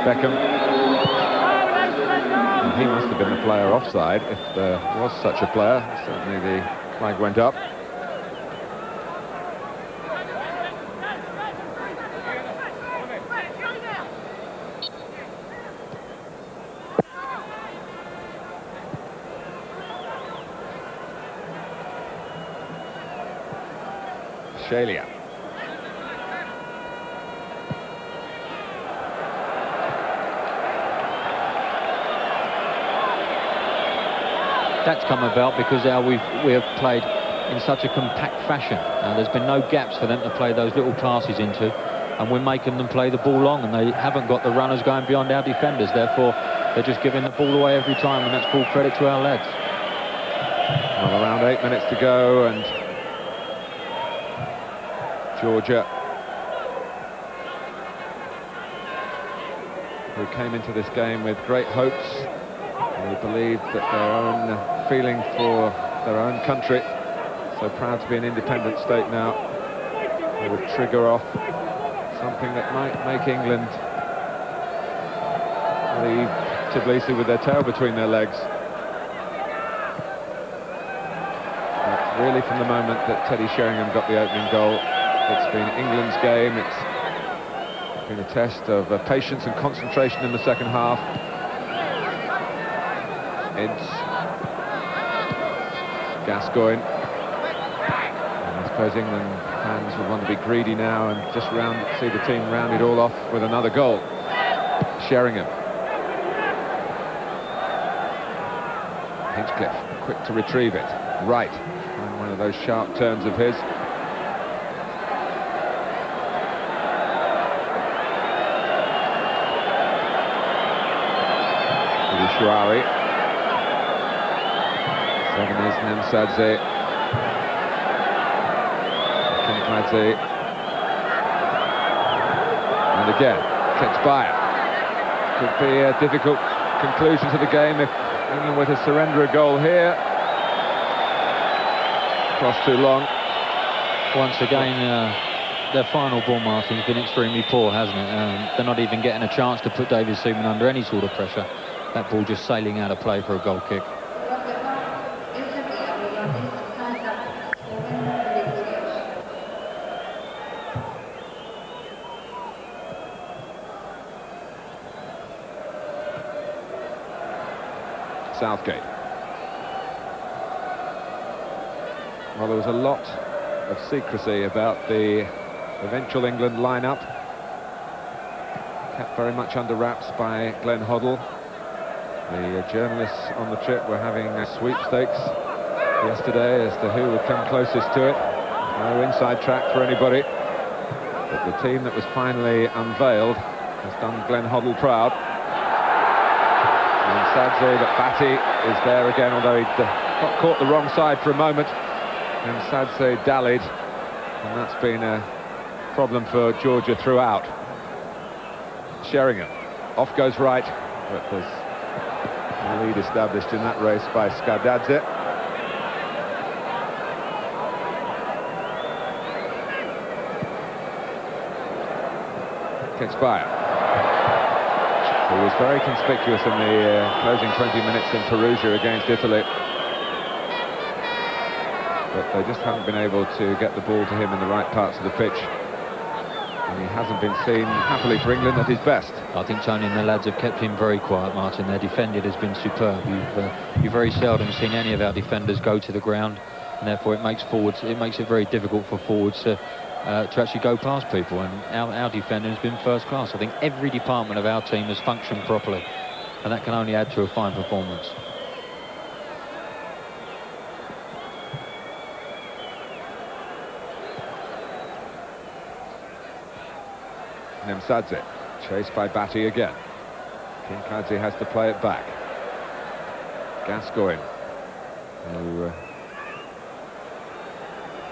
Beckham. And he must have been the player offside, if there was such a player. Certainly the flag went up. Sheringham. That's come about because we have played in such a compact fashion. There's been no gaps for them to play those little passes into, and we're making them play the ball long, and they haven't got the runners going beyond our defenders. Therefore, they're just giving the ball away every time, and that's full credit to our lads. Well, around 8 minutes to go, and Georgia, who came into this game with great hopes, They believed that their own feeling for their own country, so proud to be an independent state now, they would trigger off something that might make England leave Tbilisi with their tail between their legs. But really, from the moment that Teddy Sheringham got the opening goal, it's been England's game. It's been a test of patience and concentration in the second half. It's Gascoigne. And I suppose England fans will want to be greedy now and just see the team rounded all off with another goal. Sheringham. Hinchcliffe, quick to retrieve it. Right, and one of those sharp turns of his. Shuari. 7 is Nemsadze. Qualifier. And again, Paichadze. Could be a difficult conclusion to the game if England were to surrender a goal here. Cross too long. Once again, their final ball, Martin, has been extremely poor, hasn't it? They're not even getting a chance to put David Seaman under any sort of pressure. That ball just sailing out of play for a goal kick. Southgate. Well, there was a lot of secrecy about the eventual England lineup, kept very much under wraps by Glenn Hoddle. The journalists on the trip were having sweepstakes yesterday as to who would come closest to it. No inside track for anybody, but the team that was finally unveiled has done Glenn Hoddle proud. And Sadze, but Batty is there again, although he'd got caught the wrong side for a moment, and Sadze dallied, and that's been a problem for Georgia throughout. Sheringham, off goes right, but there's a lead established in that race by Skardadze. Paichadze, who was very conspicuous in the closing 20 minutes in Perugia against Italy. But they just haven't been able to get the ball to him in the right parts of the pitch. And he hasn't been seen, happily for England, at his best. I think Tony and the lads have kept him very quiet, Martin. Their defending has been superb. You've very seldom seen any of our defenders go to the ground, and therefore it makes it very difficult for forwards to actually go past people. And our defending has been first class. I think every department of our team has functioned properly, and that can only add to a fine performance. Nemsadze, chased by Batty again. Paichadze has to play it back. Gascoigne, who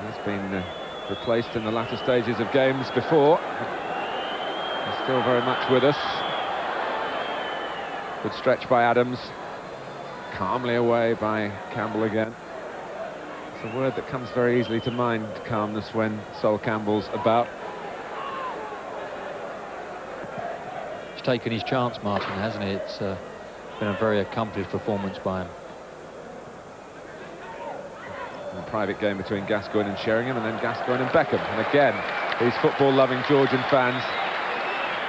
has been replaced in the latter stages of games before. He's still very much with us. Good stretch by Adams. Calmly away by Campbell again. It's a word that comes very easily to mind, calmness, when Sol Campbell's about. He's taken his chance, Martin, hasn't he? It's been a very accomplished performance by him. A private game between Gascoigne and Sheringham, and then Gascoigne and Beckham. And again, these football-loving Georgian fans,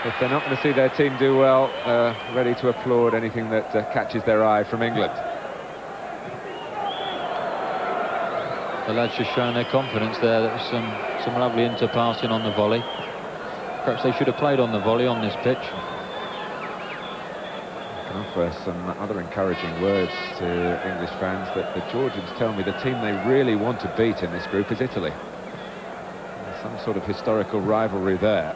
if they're not going to see their team do well, ready to applaud anything that catches their eye from England. The lads just showing their confidence there. There was some lovely interpassing on the volley. Perhaps they should have played on the volley on this pitch. I can offer some other encouraging words to English fans, that the Georgians tell me the team they really want to beat in this group is Italy. There's some sort of historical rivalry there.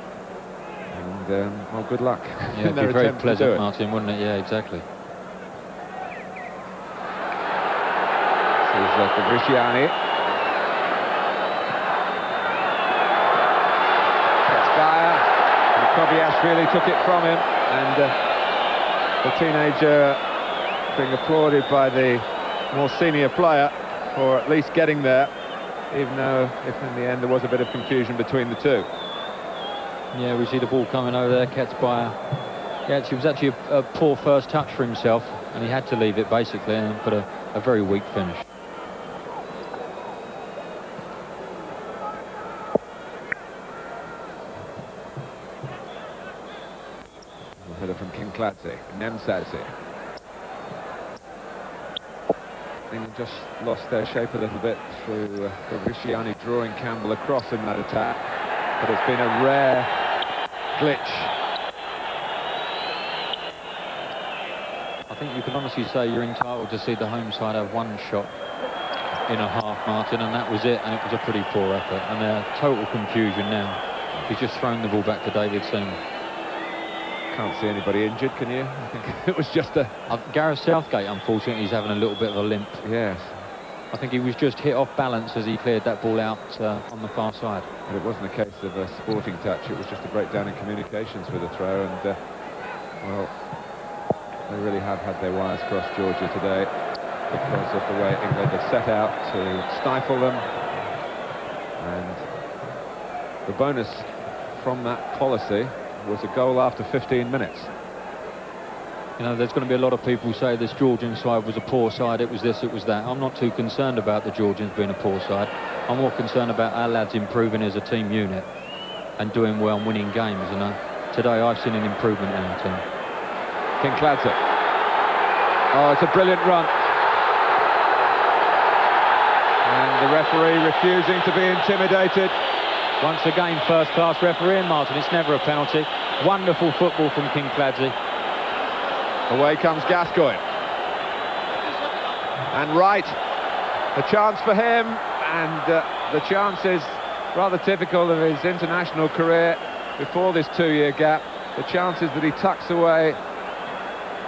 And, well, good luck. Yeah, it'd be very pleasant, Martin, wouldn't it? Yeah, exactly. This is Fabriciani. Kobayashi really took it from him, and the teenager being applauded by the more senior player for at least getting there, even though if in the end there was a bit of confusion between the two. Yeah, we see the ball coming over there, catch by... Yeah, it was actually a poor first touch for himself, and he had to leave it basically and put a very weak finish. A header from Kinkladze, Nemsadze. England just lost their shape a little bit through Viciani drawing Campbell across in that attack, but it's been a rare glitch. I think you can honestly say you're entitled to see the home side have one shot in a half, Martin, and that was it, and it was a pretty poor effort, and they're total confusion now. He's just thrown the ball back to David Seaman. Can't see anybody injured, can you? I think it was just a... Gareth Southgate, unfortunately, he's having a little bit of a limp. Yes. I think he was just hit off balance as he cleared that ball out on the far side. But it wasn't a case of a sporting touch, it was just a breakdown in communications with the throw, and, well, they really have had their wires crossed, Georgia, today, because of the way England have set out to stifle them. And the bonus from that policy was a goal after 15 minutes. You know, there's going to be a lot of people who say this Georgian side was a poor side, it was this, it was that. I'm not too concerned about the Georgians being a poor side. I'm more concerned about our lads improving as a team unit and doing well and winning games. And today I've seen an improvement in our team. Kinkladze. Oh, it's a brilliant run. And the referee refusing to be intimidated. Once again, first-class refereeing, Martin. It's never a penalty. Wonderful football from Kinkladze. Away comes Gascoigne. And Wright, a chance for him, and the chance is rather typical of his international career before this two-year gap. The chances that he tucks away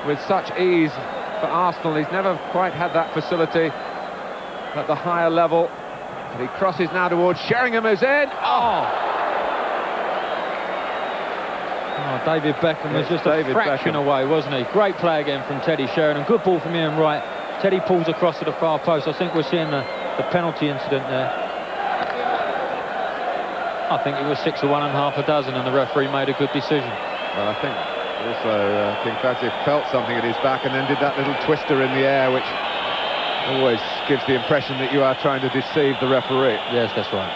with such ease for Arsenal. He's never quite had that facility at the higher level. And he crosses now towards Sheringham, who's in. Oh, David Beckham was just a fraction away, wasn't he? Great play again from Teddy Sheringham. Good ball from Ian Wright. Teddy pulls across to the far post. I think we're seeing the penalty incident there. I think it was 6 or 1 1/2 dozen, and the referee made a good decision. Well, I think also Kinkladze felt something at his back and then did that little twister in the air, which always gives the impression that you are trying to deceive the referee. Yes, that's right.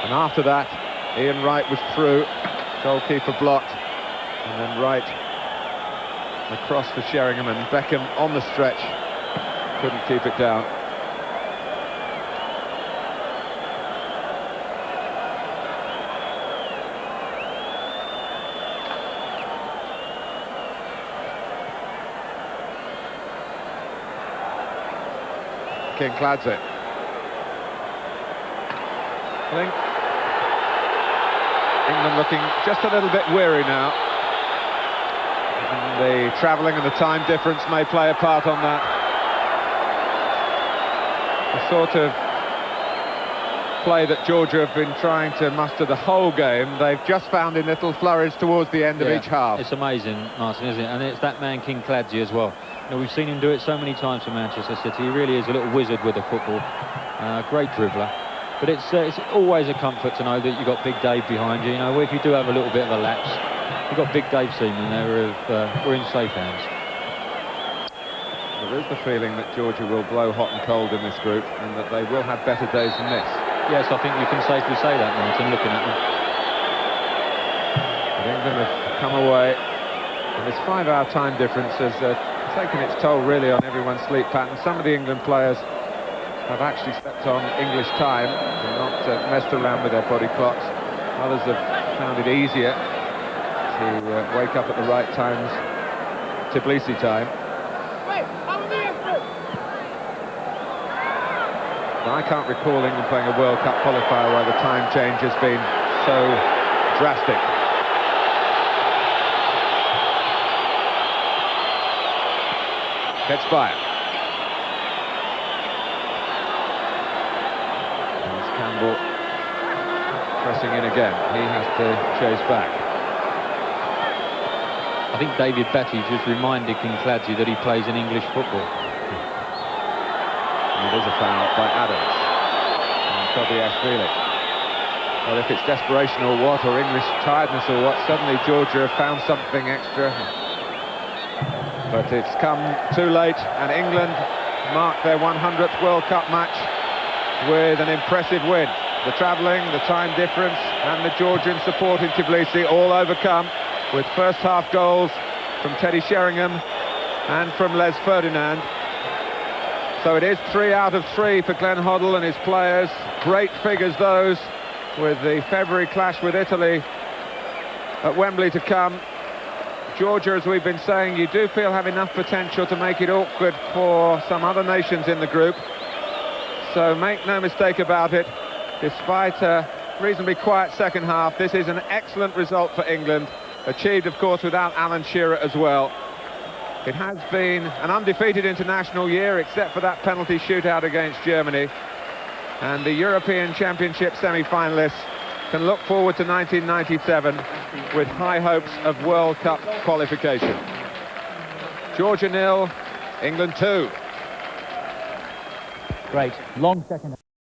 And after that, Ian Wright was through, goalkeeper blocked, and then Wright across for Sheringham, and Beckham on the stretch couldn't keep it down. Kinkladze. I think England looking just a little bit weary now. And the travelling and the time difference may play a part on that. The sort of play that Georgia have been trying to muster the whole game, they've just found in little flurries towards the end of each half. It's amazing, Martin, isn't it? And it's that man Kinkladze as well. You know, we've seen him do it so many times for Manchester City. He really is a little wizard with the football. Great dribbler. But it's always a comfort to know that you've got Big Dave behind you. You know, if you do have a little bit of a lapse, you've got Big Dave Seaman there. We're in safe hands. There is the feeling that Georgia will blow hot and cold in this group, and that they will have better days than this. Yes, I think you can safely say that, Martin, looking at them. But England have come away, and this 5-hour time difference has taken its toll really on everyone's sleep pattern. Some of the England players have actually slept on English time and not messed around with their body clocks. Others have found it easier to wake up at the right times, Tbilisi time. But I can't recall England playing a World Cup qualifier where the time change has been so drastic. Gets by it. There's Campbell pressing in again. He has to chase back. I think David Batty just reminded Kinkladze that he plays in English football. And it is a foul by Adams. And Tobiashvili. Well, if it's desperation or what, or English tiredness or what, suddenly Georgia have found something extra. But it's come too late, and England marked their 100th World Cup match with an impressive win. The travelling, the time difference, and the Georgian support in Tbilisi all overcome with first-half goals from Teddy Sheringham and from Les Ferdinand. So it is 3 out of 3 for Glenn Hoddle and his players. Great figures those, with the February clash with Italy at Wembley to come. Georgia, as we've been saying, you do feel have enough potential to make it awkward for some other nations in the group. So make no mistake about it, despite a reasonably quiet second half, this is an excellent result for England, achieved, of course, without Alan Shearer as well. It has been an undefeated international year, except for that penalty shootout against Germany. And the European Championship semi-finalists can look forward to 1997 with high hopes of World Cup qualification. Georgia 0, England 2. Great. Long second.